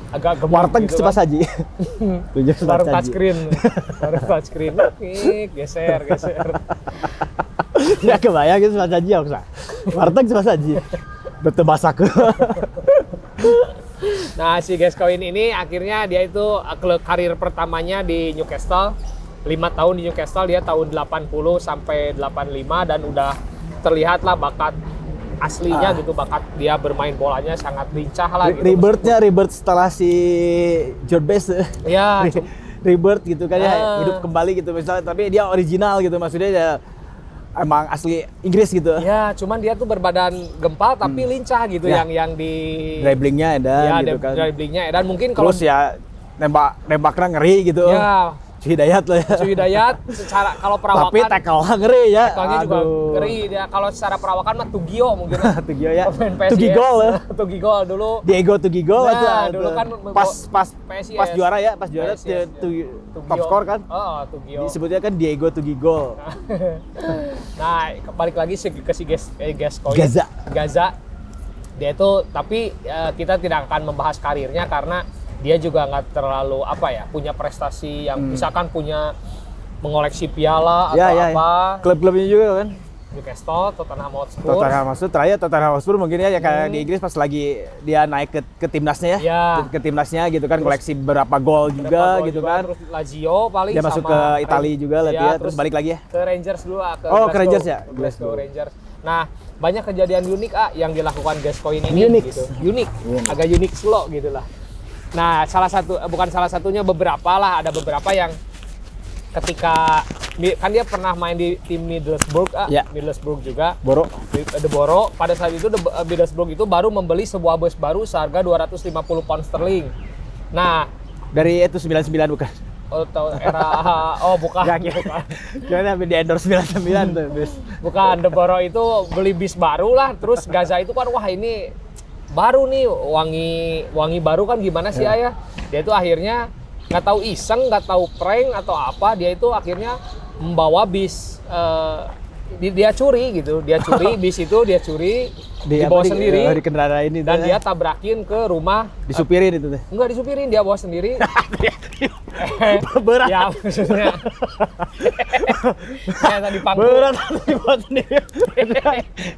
agak gemuk warteg gitu cepat kan. saji. Warung touchscreen. Geser. Ya kebayang gitu cepat saji ya, warteg cepat saji. Betul masak. Nah, si Gascoigne ini akhirnya dia itu karir pertamanya di Newcastle. 5 tahun di Newcastle, dia tahun 80 sampai 85 dan udah terlihat lah bakat aslinya gitu, bakat dia bermain bolanya sangat lincah lah gitu. Rebirth setelah si George Best ya. Rebirth gitu kan ya, hidup kembali gitu misalnya, tapi dia original gitu, maksudnya ya emang asli Inggris gitu. Ya, cuman dia tuh berbadan gempal tapi lincah gitu, yang di dribblingnya edan gitu kan. Dribblingnya edan mungkin kalau terus ya nembaknya ngeri gitu. Ya. Cuy Hidayat lah ya. Cuy Hidayat secara kalau perawakan tapi tackle-nya ngeri ya. Tackle-nya juga ngeri dia. Kalau secara perawakan mah Tugio mungkin. Tugio ya. Tugigol ya. Tugigol dulu. Diego Tugigol aja. Dulu kan pas juara ya, top skor kan. Oh, Tugio. Disebutnya kan Diego Tugigol. Nah, balik lagi ke si Gascoigne. Gaza. Dia itu tapi kita tidak akan membahas karirnya karena dia juga nggak terlalu punya prestasi yang misalkan punya mengoleksi piala atau apa. Klub-klubnya juga kan. Newcastle, Tottenham Hotspur. Tottenham Hotspur mungkin ya kayak di Inggris pas lagi dia naik ke timnasnya ya. Ke timnasnya gitu kan, koleksi berapa gol juga gitu kan. Terus Lazio paling dia masuk ke Italia juga lah dia, terus balik lagi ya. Ke Rangers dulu ke Rangers ya. Glasgow Rangers. Nah, banyak kejadian unik yang dilakukan Gascoigne ini gitu. Agak unik slow gitu lah. Nah, bukan salah satunya, ada beberapa yang ketika kan dia pernah main di tim Middlesbrough, Middlesbrough juga. The Borough. Pada saat itu Middlesbrough itu baru membeli sebuah bus baru seharga 250 pound sterling. Nah, dari itu 99 bukan? Bukan. Kira di endorse 99 tuh bis. Bukan, The Borough itu beli bis baru lah, terus Gaza itu kan ini baru nih, wangi baru kan gimana sih ayah? Dia itu akhirnya nggak tahu iseng, nggak tahu prank atau apa, dia itu akhirnya membawa bis, dia curi bis itu dia curi dibawa sendiri di kendaraan ini dan dia tabrakin ke rumah. Disupirin itu teh? Enggak disupirin, dia bawa sendiri. Berat ya maksudnya kayak tadi pangku berat dibawa sendiri.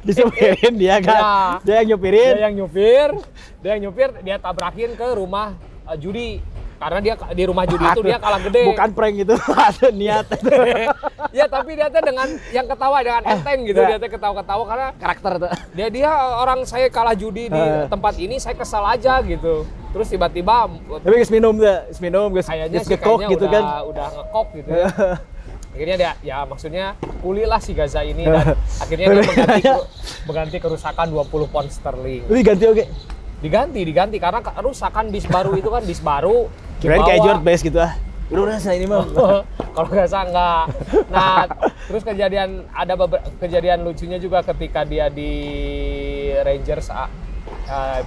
Disupirin dia kan ya. Dia yang nyupir, dia tabrakin ke rumah judi. Karena dia di rumah judi itu dia kalah gede. Bukan prank itu, ada niat. Ya tapi dia dengan yang ketawa dengan enteng gitu, dia ketawa-ketawa karena karakter tuh. Dia saya kalah judi di tempat ini, saya kesal aja gitu. Terus tiba-tiba tapi minum kayaknya ngekok gitu kan. Udah ngekok gitu ya. Akhirnya dia maksudnya pulih lah si Gaza ini dan akhirnya dia mengganti kerusakan 20 pound sterling. Diganti oke. Diganti karena kerusakan bis baru itu kan bis baru. Kirain kayak George Best gitu ah. Udah saya ini mah. Kalau nggak salah enggak. Nah, terus kejadian lucunya juga ketika dia di Rangers.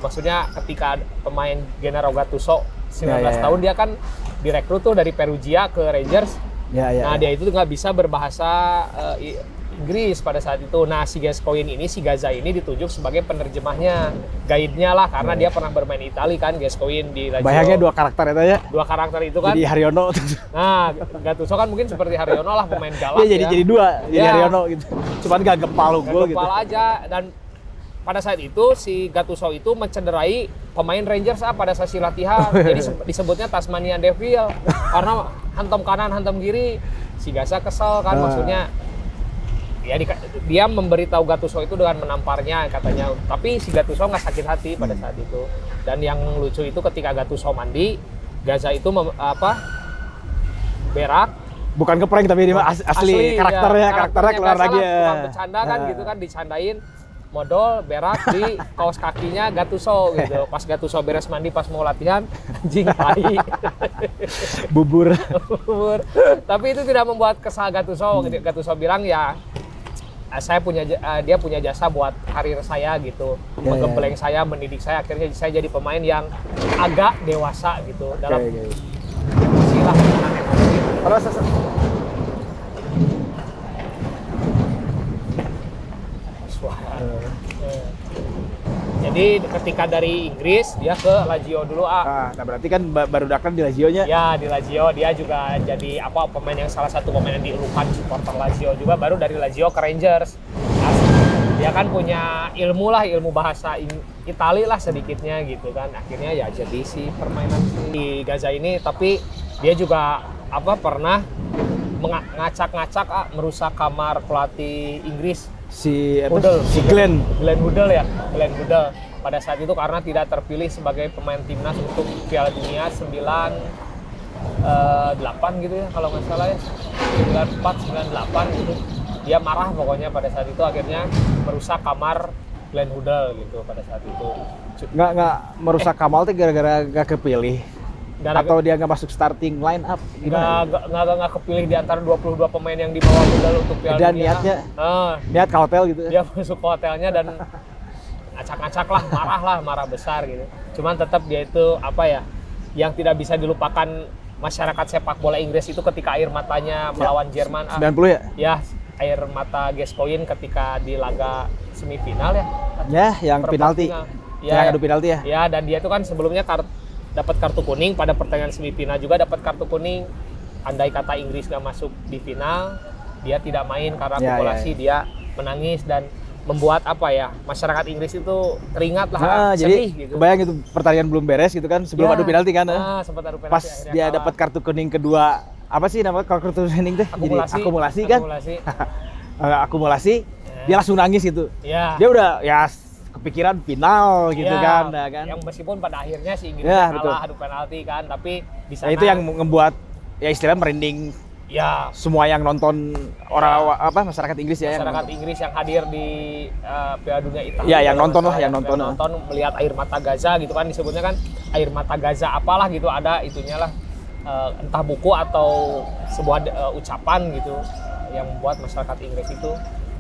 Maksudnya ketika pemain Gennaro Gattuso 19 tahun dia kan direkrut tuh dari Perugia ke Rangers. Nah, dia itu nggak bisa berbahasa Inggris pada saat itu. Nah, si Gascoigne ini, si Gaza ini ditunjuk sebagai penerjemahnya, guide-nya lah, karena dia pernah bermain Itali kan, Gascoigne di Lazio. Bayangnya dua karakter itu ya? Dua karakter itu kan. Jadi Haryono. Nah, Gattuso kan mungkin seperti Haryono lah, pemain galak ya. Jadi dua, jadi Haryono gitu. Cuman gak gempal gol gitu. Gempal aja, dan pada saat itu si Gattuso itu mencederai pemain Rangers pada sesi latihan. Jadi disebutnya Tasmanian Devil karena hantam kanan, hantam kiri. Si Gaza kesel kan, maksudnya ya dia memberitahu Gattuso itu dengan menamparnya katanya, tapi si Gattuso nggak sakit hati pada saat itu. Dan yang lucu itu ketika Gattuso mandi, Gaza itu berak, bukan keprank tapi ini asli karakternya keluar lagi ya. Bukan bercanda kan gitu kan, dicandain modal berak di kaos kakinya Gattuso gitu. Pas Gattuso beres mandi pas mau latihan, anjing tai. Bubur. Tapi itu tidak membuat kesal Gattuso. Gattuso bilang ya dia punya jasa buat karir saya gitu, menggembleng saya, mendidik saya, akhirnya saya jadi pemain yang agak dewasa gitu dalam emosi lah. Jadi ketika dari Inggris dia ke Lazio dulu. Nah berarti kan baru datang di Lazio-nya. Ya, di Lazio dia juga jadi pemain yang salah satu pemain yang diulukan supporter Lazio juga, baru dari Lazio ke Rangers. Nah, dia kan punya ilmu bahasa Itali lah sedikitnya gitu kan. Akhirnya ya jadi si permainan si Gaza ini, tapi dia juga pernah ngacak-ngacak merusak kamar pelatih Inggris. Si Glenn Hoddle pada saat itu karena tidak terpilih sebagai pemain timnas untuk Piala Dunia 98 gitu ya kalau nggak salah ya, 94 98 gitu. Dia marah pokoknya pada saat itu, akhirnya merusak kamar Glenn Hoddle gitu pada saat itu. Nggak merusak kamar tuh gara-gara nggak kepilih. Atau dia nggak masuk starting line up? Nggak kepilih di antara 22 pemain yang dibawa Hoddle untuk Piala Dunia. Dan niatnya, niat ke hotel gitu. Dia masuk ke hotelnya dan acak-acak lah, marah besar gitu. Cuman tetap dia itu yang tidak bisa dilupakan masyarakat sepak bola Inggris itu ketika air matanya melawan Jerman. 90 ya? Ya, air mata Gascoigne ketika di laga semifinal ya. Ya, yang penalti. Yang adu penalti ya? Ya, dan dia itu kan sebelumnya dapat kartu kuning pada pertandingan semifinal, juga dapat kartu kuning. Andai kata Inggris nggak masuk di final, dia tidak main karena akumulasi. Dia menangis dan membuat masyarakat Inggris itu teringat lah, sedih gitu. Kebayang itu pertandingan belum beres gitu kan, sebelum adu penalti kan. Sempat adu penalti. Pas dia dapat kartu kuning kedua, apa sih namanya kartu kuning teh? Akumulasi kan? Akumulasi. Dia langsung nangis gitu. Dia udah kepikiran final gitu kan. Yang meskipun pada akhirnya si Inggris kalah adu penalti kan, tapi di sana itu yang membuat istilahnya merinding semua yang nonton masyarakat Inggris ya. Masyarakat Inggris yang hadir di Piala Dunia Italia. Ya, yang nonton melihat air mata Gaza gitu kan, disebutnya kan air mata Gaza apalah gitu, ada itunya lah, entah buku atau sebuah ucapan gitu yang membuat masyarakat Inggris itu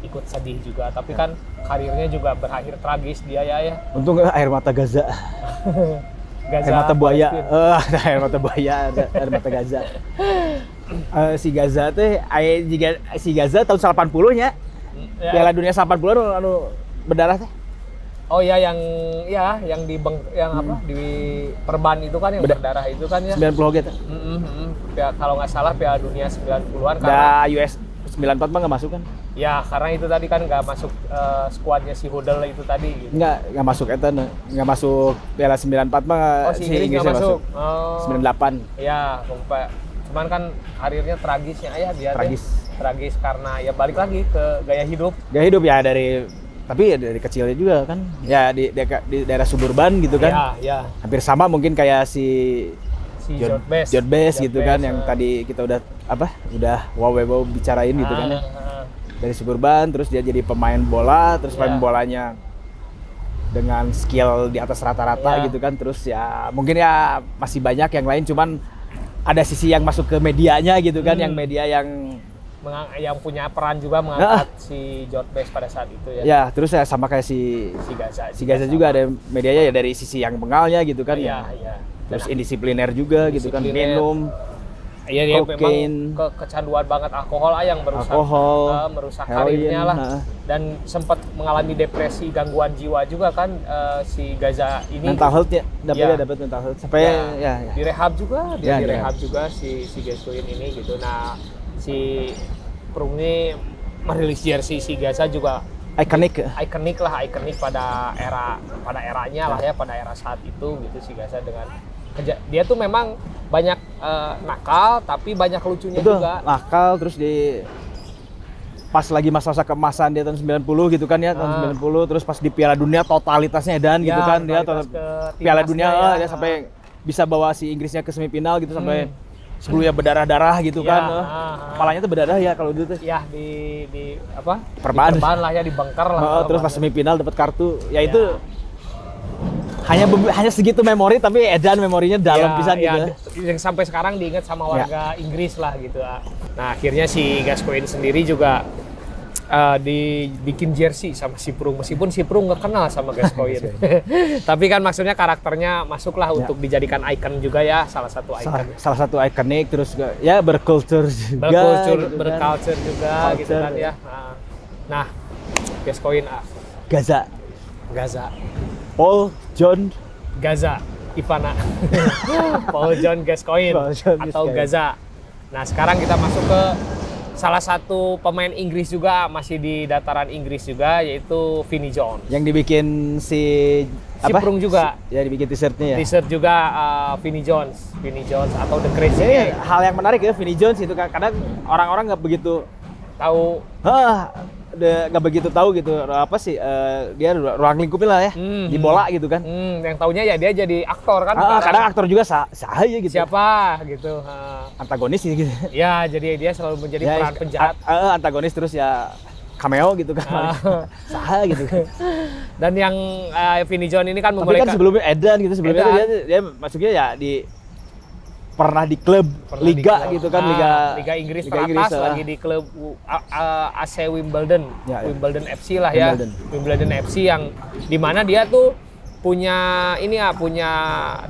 ikut sedih juga, tapi kan karirnya juga berakhir tragis dia ya. Untung air mata Gaza. Air mata buaya. Air mata buaya, air mata Gaza. Si Gaza teh si Gaza tahun 80-nya. Piala Dunia 80 anu berdarah teh. Oh ya, yang di perban itu kan yang berdarah itu kan ya. 90 gitu. Kalau nggak salah Piala Dunia 90-an karena US 94 mah nggak masuk kan? Ya, karena itu tadi kan nggak masuk skuadnya si Hoddle itu tadi gitu. Nggak masuk nggak masuk Piala 94 mah si Inggris nggak masuk. 98. Ya, cuman kan karirnya tragisnya dia tragis karena ya balik lagi ke gaya hidup ya, tapi dari kecilnya juga kan ya di daerah suburban gitu kan. Hampir sama mungkin kayak si George Best gitu kan, yang tadi kita udah wow bicarain gitu kan ya. Dari suburban terus dia jadi pemain bola, terus pemain bolanya dengan skill di atas rata-rata gitu kan, terus ya mungkin ya masih banyak yang lain, cuman ada sisi yang masuk ke medianya gitu kan, yang media yang punya peran juga mengangkat si George Best pada saat itu ya. Ya, terus ya sama kayak si Gaza juga ada medianya ya dari sisi yang bengalnya gitu kan. Iya. Terus indisipliner juga gitu kan, minum. Iya, dia memang kecanduan banget alkohol yang merusak karirnya lah. Dan sempat mengalami depresi, gangguan jiwa juga kan si Gaza ini. Mental health ya, dapat mental health sampai direhab juga, direhab juga si Gascoigne ini gitu. Nah, si Prung ini merilis jersey si Gaza juga ikonik pada eranya lah ya, pada era saat itu gitu si Gaza dengan dia tuh memang banyak nakal tapi banyak lucunya juga. Nakal terus pas lagi masa-masa keemasan dia tahun 90 gitu kan ya, tahun 90 terus pas di Piala Dunia totalitasnya edan gitu kan, dia Piala Dunia dia sampai bisa bawa si Inggrisnya ke semifinal gitu sampai sebelumnya berdarah-darah gitu kan. Kepalanya tuh berdarah ya kalau dulu tuh. Ya di apa? Perban lah ya, dibengkar lah. Terus pas semifinal dapat kartu. Ya itu hanya segitu memori tapi edan memorinya dalam pisan gitu. Yang sampai sekarang diingat sama warga Inggris lah gitu. Nah, akhirnya si Gascoigne sendiri juga dibikin jersey sama si Prung, meskipun si Prung nggak kenal sama Gascoigne. Tapi kan maksudnya karakternya masuklah untuk dijadikan ikon juga ya, salah satu ikon. Salah satu ikonik, terus ya berkultur juga. Berculture juga gitu kan ya. Nah, Gascoigne Gaza. Paul John Gaza Ivana. Paul John Gascoigne atau Gaza. Nah, sekarang kita masuk ke salah satu pemain Inggris juga, masih di dataran Inggris juga, yaitu Vinnie Jones. Yang dibikin si Prung juga. Ya dibikin t-shirtnya ya. T-shirt juga Vinnie Jones atau The Crazy Gang. Hal yang menarik ya Vinnie Jones itu kan kadang orang-orang nggak begitu tahu. Nggak begitu tahu gitu apa sih dia ruang lingkupnya lah ya di bola gitu kan. Yang taunya ya dia jadi aktor kan. Kadang aktor juga sahaya gitu. Siapa gitu. Antagonis gitu. Ya, jadi dia selalu menjadi peran penjahat. Antagonis terus ya cameo gitu kan. Sah gitu kan. Dan yang Vinnie Jones ini kan tapi kan sebelumnya edan gitu, sebelumnya dia masuknya ya pernah di klub liga gitu kan, liga Inggris teratas lagi di klub AC Wimbledon, Wimbledon FC lah ya, Wimbledon FC yang dimana dia tuh punya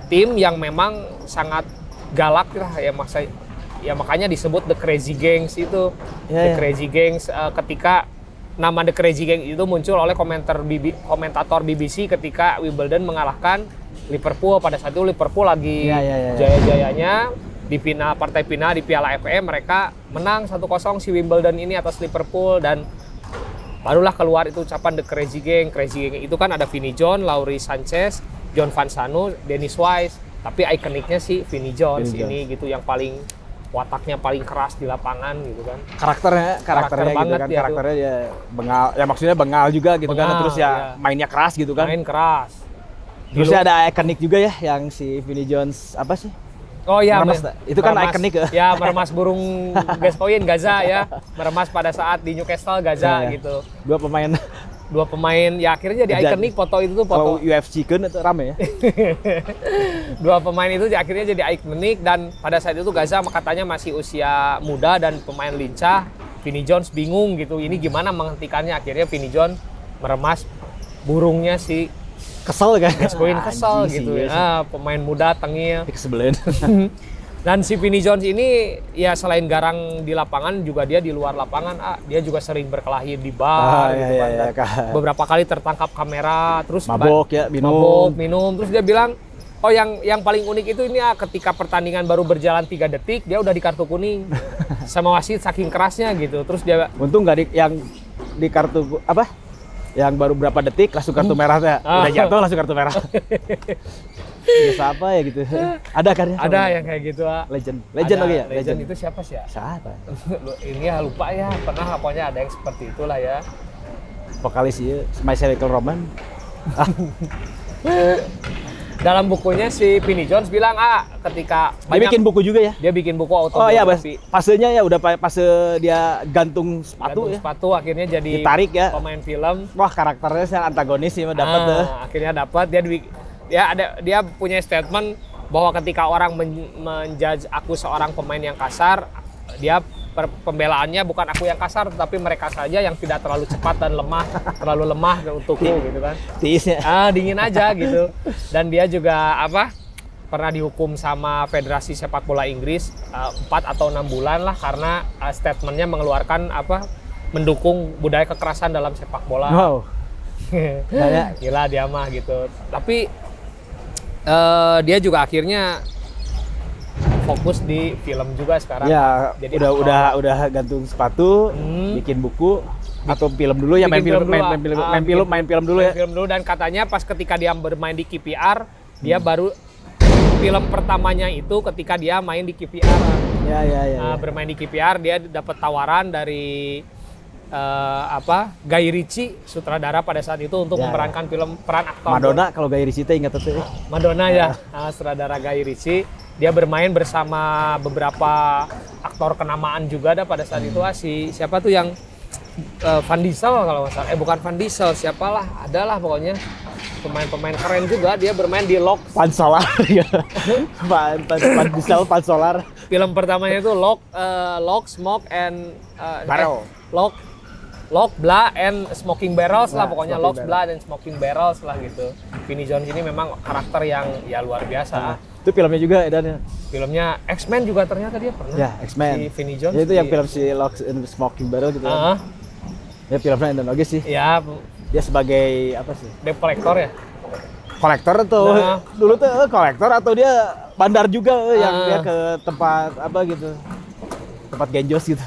tim yang memang sangat galak lah ya, makanya disebut The Crazy Gangs itu. The Crazy Gangs ketika nama The Crazy Gang itu muncul oleh komentator BBC ketika Wimbledon mengalahkan Liverpool. Pada saat itu Liverpool lagi jaya-jayanya di partai final di Piala FA, mereka menang 1-0 si Wimbledon ini atas Liverpool, dan barulah keluar itu ucapan The Crazy Gang. Crazy Gang itu kan ada Vinnie Jones, Laurie Sanchez, John Van Sanu, Dennis Wise, tapi ikoniknya si Vinnie Jones ini gitu, yang paling wataknya paling keras di lapangan gitu kan. Karakter banget gitu kan. Karakternya dia bengal, ya maksudnya bengal juga gitu kan, terus mainnya keras gitu kan. Main keras. Terus ada ikonik juga ya yang si Vinnie Jones apa sih? Oh iya, itu kan ikonik ya. Ya, meremas burung Gascoigne, Gaza ya. Meremas pada saat di Newcastle, Gaza gitu. Dua pemain ya akhirnya jadi ikonik foto itu tuh, foto UFC kan itu rame ya. Dua pemain itu akhirnya jadi ikonik, dan pada saat itu Gaza katanya masih usia muda dan pemain lincah. Vinnie Jones bingung gitu, ini gimana menghentikannya. Akhirnya Vinnie Jones meremas burungnya si kesel kan. Gascoigne kesel gitu ya. Pemain muda tengil. Kesebelin. Dan si Vinnie Jones ini ya selain garang di lapangan juga dia di luar lapangan dia juga sering berkelahi di bar gitu kan. Beberapa kali tertangkap kamera, terus mabok ya, minum. Terus dia bilang, oh yang paling unik itu ini ketika pertandingan baru berjalan 3 detik dia udah di kartu kuning sama wasit saking kerasnya gitu. Terus dia untung nggak yang di kartu apa? Yang baru berapa detik langsung kartu merahnya. Udah jatuh langsung kartu merah. Biasa apa ya gitu. Ada kan ya? Ada yang kayak gitu. Legend lagi ya? Legend itu siapa sih ya? Siapa? Ini ya lupa ya. Pernah pokoknya ada yang seperti itulah ya. Vokalis ya, My Chemical Romance. Dalam bukunya si Vinnie Jones bilang ketika dia bikin buku juga ya. Dia bikin buku autobiografi. Oh iya, fasenya ya udah fase dia gantung sepatu ya. Sepatu akhirnya jadi ditarik ya. Pemain film. Wah, karakternya yang antagonis sih dapat Akhirnya dapat dia punya statement bahwa ketika orang menjudge aku seorang pemain yang kasar, dia pembelaannya bukan aku yang kasar, tapi mereka saja yang tidak terlalu cepat dan terlalu lemah untukku gitu kan. Tiisnya. Dingin aja gitu. Dan dia juga pernah dihukum sama Federasi Sepak Bola Inggris 4 atau 6 bulan lah karena statementnya mengeluarkan mendukung budaya kekerasan dalam sepak bola. Wow. Gila dia mah gitu. Tapi dia juga akhirnya fokus di film juga sekarang. Ya, jadi udah gantung sepatu, bikin buku atau film dulu ya, main film dulu ya. Film dulu, dan katanya pas ketika dia bermain di KPR, dia baru film pertamanya itu ketika dia main di KPR. Ya. Bermain di KPR dia dapat tawaran dari Guy Ritchie, sutradara pada saat itu untuk memerankan film peran aktor. Madonna kalau Guy Ritchie ingat tuh. Madonna ya, sutradara Guy Ritchie. Dia bermain bersama beberapa aktor kenamaan juga pada saat itu. Siapa tuh yang Van Diesel kalau nggak salah. Bukan Van Diesel, siapalah, adalah pokoknya pemain-pemain keren juga. Dia bermain di Lock. Pan Solar ya. Van Diesel, Pan Solar. Film pertamanya itu Lock, Smoke and Barrel. Lock, Blood and Smoking Barrels lah pokoknya. Lock, Barrel. Blood and Smoking Barrels lah gitu. Vinnie Jones ini memang karakter yang ya luar biasa. Itu filmnya juga Edan. Filmnya X-Men juga ternyata dia pernah. Ya, X-Men. Si Vinnie Jones. Ya, itu yang film si Lock and Smoking Barrel gitu. Ya filmnya Edan oke sih. Ya. Dia sebagai apa sih? Debt collector ya. Kolektor atau dulu tuh kolektor atau dia bandar juga yang dia ke tempat apa gitu. Tempat genjos gitu.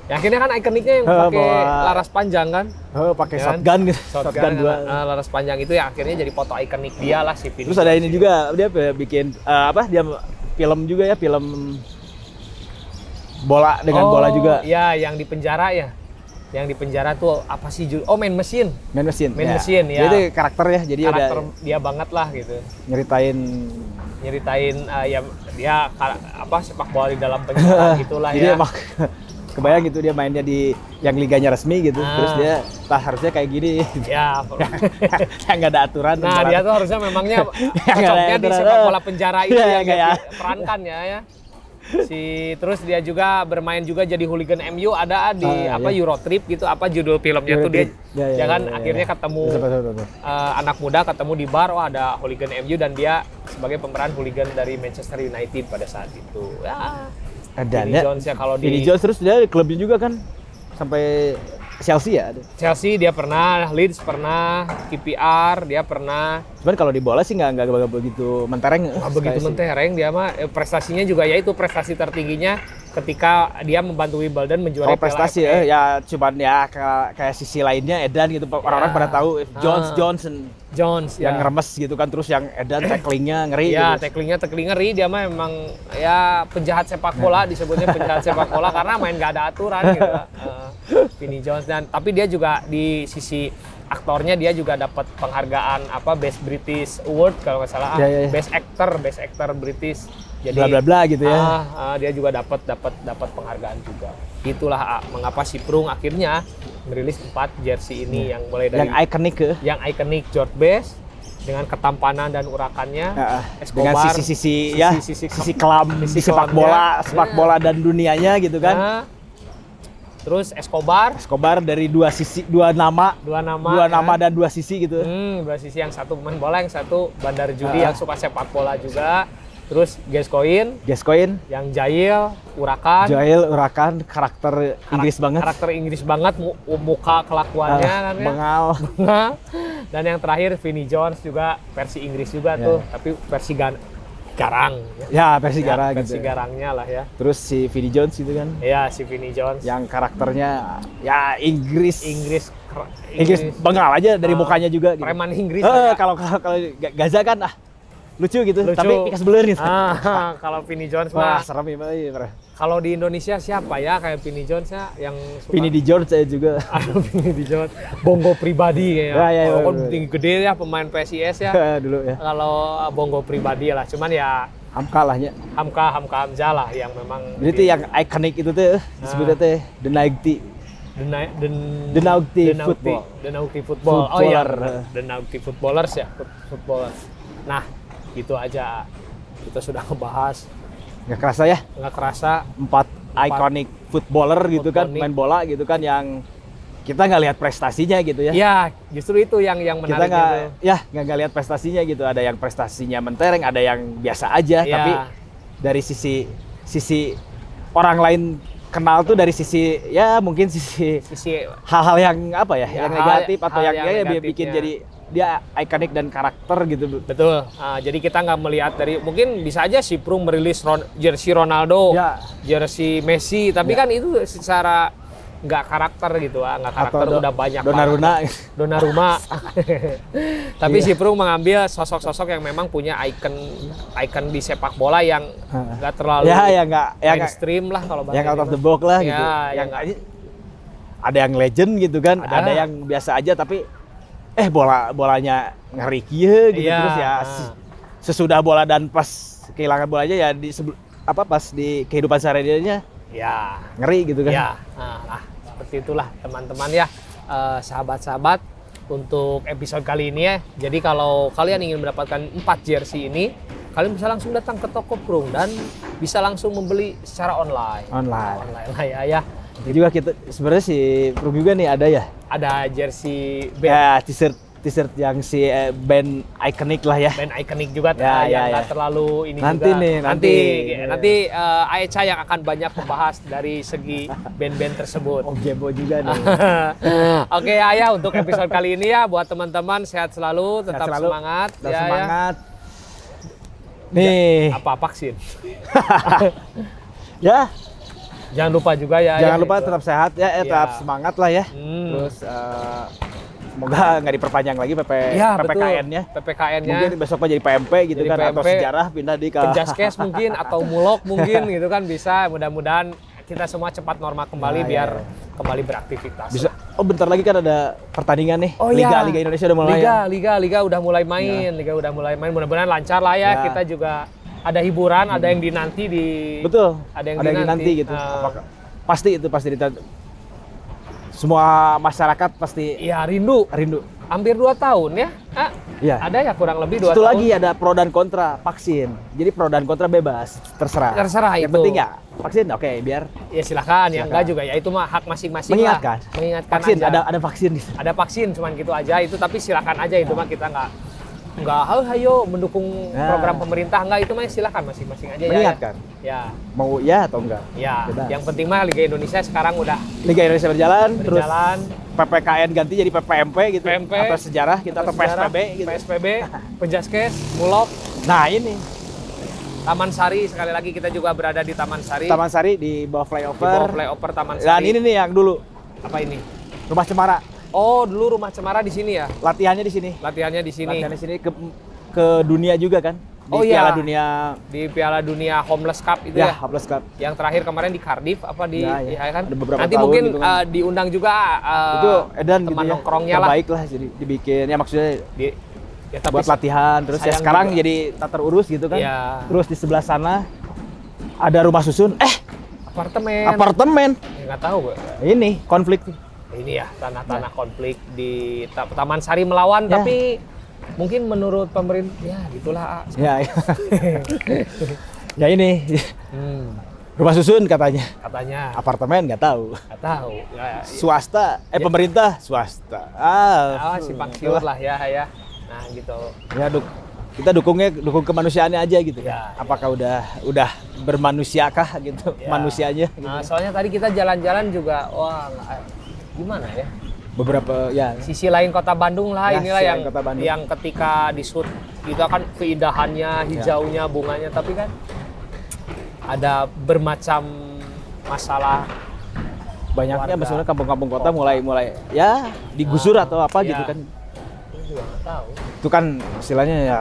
Ya, akhirnya kan ikoniknya yang pakai laras panjang kan? Pakai shotgun gitu. Shotgun 2. Laras panjang itu ya akhirnya jadi foto ikonik dia lah si Vinnie. Terus ada ini juga dia bikin dia film juga ya, film bola dengan bola juga. Iya, yang di penjara ya. Yang di penjara tuh apa sih Man Machine. Man Machine. Man Machine ya. Jadi karakter ya, jadi karakter dia banget lah gitu. Nyeritain ya dia sepak bola di dalam penjara gitulah ya. Jadi kebayang gitu dia mainnya di yang liganya resmi gitu. Terus dia harusnya kayak gini. Ya. Nggak ada aturan. Nah, dia tuh harusnya memangnya cocoknya di sepak bola penjara itu yang dia perankan ya. Terus dia juga bermain juga jadi hooligan MU, ada di Eurotrip gitu, judul filmnya tuh dia akhirnya ketemu anak muda ketemu di bar, ada hooligan MU dan dia sebagai pemeran hooligan dari Manchester United pada saat itu. Vinnie Jones ya kalau Vinnie Jones terus dia klubnya juga kan sampai Chelsea ya? Chelsea dia pernah, Leeds pernah, KPR dia pernah. Cuman kalau di bola sih nggak begitu mentereng. Begitu mentereng dia mah, prestasinya juga ya itu prestasi tertingginya ketika dia membantu Wimbledon menjuarai Piala prestasi FA. ya cuman ya kayak sisi lainnya Edan gitu, orang-orang pada tahu Jones yang ngeremes gitu kan, terus yang Edan tacklingnya ngeri. Ya gitu. tackling ngeri, dia mah memang ya penjahat sepak bola, disebutnya penjahat sepak bola karena main nggak ada aturan gitu. Vinnie Jones, dan tapi dia juga di sisi aktornya dia juga dapat penghargaan Best British Award kalau nggak salah, Best Actor British. Jadi bla bla bla gitu ya. Dia juga dapat penghargaan juga. Itulah mengapa si Prung akhirnya merilis 4 jersey ini yang mulai dari yang ikonik George Best dengan ketampanan dan urakannya, Escobar, dengan sisi kelam di sepak bola dan dunianya gitu kan. Terus Escobar dari dua nama dan dua sisi gitu. Dua sisi, yang satu pemain bola, yang satu bandar judi yang suka sepak bola juga. Terus Gascoigne yang jahil, urakan, karakter Inggris banget, muka kelakuannya kan ya. Bengal. Dan yang terakhir Vinnie Jones juga versi Inggris juga tuh, tapi versi garang. Versi garang gitu. Versi garangnya lah ya. Terus si Vinnie Jones gitu kan. Iya, si Vinnie Jones. Yang karakternya ya Inggris Bengal aja dari mukanya juga gitu. Preman Inggris. Kalau Gaza kan lucu gitu, tapi pikas beler gitu. Kalau Vinnie Jones mah serem ya. Kalau di Indonesia siapa ya kayak Vinnie Jones ya yang suka? Vinnie di George saya juga. Vinnie di George. Bongo pribadi kayaknya. Kalau tinggi gede ya pemain PSIS ya. Dulu ya. Kalau Bongo pribadi lah, cuman ya Hamka lah ya. Hamka Hamzah lah yang memang. Jadi itu yang ikonik itu tuh disebutnya teh The Naughty Football. Oh iya, The Naughty Footballers ya, footballers. Nah, Gitu aja. Kita sudah ngebahas. Nggak kerasa ya? Nggak kerasa. 4 iconic footballer gitu kan, main bola gitu kan, yang kita nggak lihat prestasinya gitu ya. Ya, justru itu yang menarik. Kita nggak lihat prestasinya gitu. Ada yang prestasinya mentereng, ada yang biasa aja. Ya. Tapi dari sisi orang lain kenal tuh dari sisi ya mungkin sisi hal-hal yang apa ya, yang negatif atau yang bikin jadi dia ikonik dan karakter gitu. Betul. Jadi kita nggak melihat dari, mungkin bisa aja si Prung merilis jersey Ronaldo, jersey Messi, tapi kan itu secara nggak karakter gitu, nggak karakter. Udah banyak Donnarumma. Tapi si Prung mengambil sosok-sosok yang memang punya icon di sepak bola yang nggak terlalu mainstream lah kalau yang out of the box lah gitu. Yang ada yang legend gitu kan, ada yang biasa aja tapi bolanya ngeri kieu gitu. Terus ya sesudah bola dan pas kehilangan bolanya ya pas di kehidupan sehari-harinya ya ngeri gitu kan. Ya, nah, seperti itulah teman-teman ya, sahabat-sahabat untuk episode kali ini ya. Jadi kalau kalian ingin mendapatkan 4 jersey ini, kalian bisa langsung datang ke toko Prung dan bisa langsung membeli secara online lah ya. Itu juga kita sebenarnya si Prung juga nih ada ya. Ada jersey band. Ya, t-shirt yang si band ikonik lah ya. Band ikonik juga yang nggak terlalu ini nanti juga. Nanti Aeca yang akan banyak membahas dari segi band-band tersebut. Oh, Jebo juga nih. Oke, Ayah, untuk episode kali ini ya, buat teman-teman sehat selalu, tetap semangat. Semangat. Nih. Apa vaksin? Ya. Jangan lupa juga ya. Jangan lupa tetap sehat ya, tetap semangat lah ya. Terus semoga nggak diperpanjang lagi PPKN-nya. PPKN-nya. Mungkin besok jadi PMP gitu jadi kan, PMP, atau sejarah pindah di Penjaskes mungkin atau Mulok mungkin gitu kan bisa. Mudah-mudahan kita semua cepat normal kembali biar kembali beraktivitas. Bisa. Oh, bentar lagi kan ada pertandingan nih. Liga Indonesia udah mulai. Liga udah mulai main. Liga udah mulai main. Mudah-mudahan lancar lah ya. Kita juga ada hiburan, ada yang dinanti di. Betul. Ada yang dinanti gitu. Pasti semua masyarakat pasti rindu. Hampir 2 tahun ya. Ada ya kurang lebih 2 tahun. Itu lagi ada pro dan kontra vaksin. Jadi pro dan kontra bebas, terserah yang itu. Penting ya vaksin, oke, biar ya silakan. Yang enggak juga ya itu mah hak masing-masing. Mengingatkan vaksin aja. ada vaksin gitu. Ada vaksin cuman gitu aja itu, tapi silakan aja itu mah kita enggak hayo mendukung program pemerintah, enggak, itu mah silakan masing-masing aja. Mengingatkan. Ya. Mau ya atau enggak? Ya. Bebas. Yang penting mah Liga Indonesia sekarang udah berjalan. Terus PPKN ganti jadi PPMP gitu. PMP, atau sejarah kita atau PSBB gitu. PSBB, Penjaskes, Mulok. Nah, ini Taman Sari, sekali lagi kita juga berada di Taman Sari. Taman Sari di bawah flyover. Di bawah flyover Taman Sari. Dan ini nih yang dulu. Apa ini? Rumah Cemara. Oh, dulu Rumah Cemara di sini ya? Latihannya di sini. Latihannya di sini ke dunia juga kan? Piala Dunia. Di Piala Dunia Homeless Cup itu ya? Homeless Cup. Yang terakhir kemarin di Cardiff apa di kan? Ada beberapa nanti mungkin gitu kan. Diundang juga itu Edan teman gitu nongkrongnya lah. Baik lah jadi dibikin ya maksudnya buat latihan terus ya sekarang juga jadi tak terurus gitu kan. Terus di sebelah sana ada rumah susun. Apartemen. Ya, nggak tahu gue. Ini konflik. Ini ya tanah-tanah konflik di Taman Sari melawan tapi mungkin menurut pemerintah ya gitulah. Ya ini rumah susun katanya. Apartemen nggak tahu. Ya, swasta pemerintah swasta. Simpang siur lah ya. Nah gitu. Ya kita dukung kemanusiaannya aja gitu. Apakah udah bermanusiakah gitu manusianya gitu. Nah, soalnya tadi kita jalan-jalan juga gimana ya? Beberapa sisi lain Kota Bandung lah, inilah yang ketika di shoot itu kan keindahannya, hijaunya, bunganya, tapi kan ada bermacam masalah. Banyaknya maksudnya kampung-kampung kota mulai digusur atau apa gitu kan. Tahu. Itu kan istilahnya ya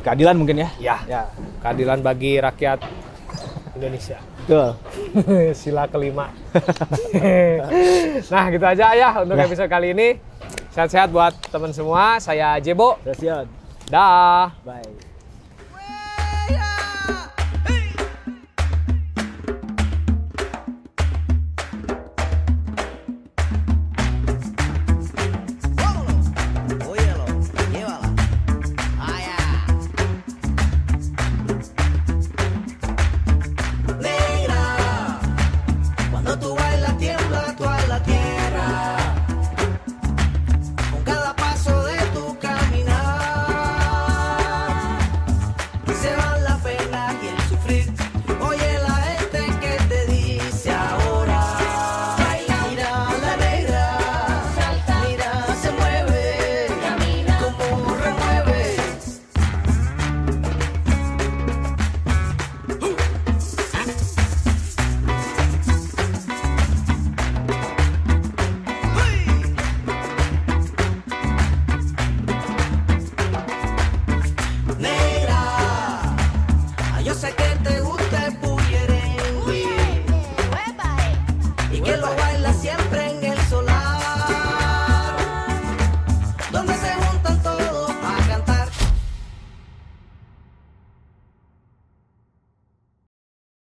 keadilan mungkin ya. Keadilan bagi rakyat Indonesia. Betul. Sila kelima. Nah, gitu aja ya untuk episode kali ini. Sehat-sehat buat teman semua. Saya Jebo. Gracias. Dah. Bye.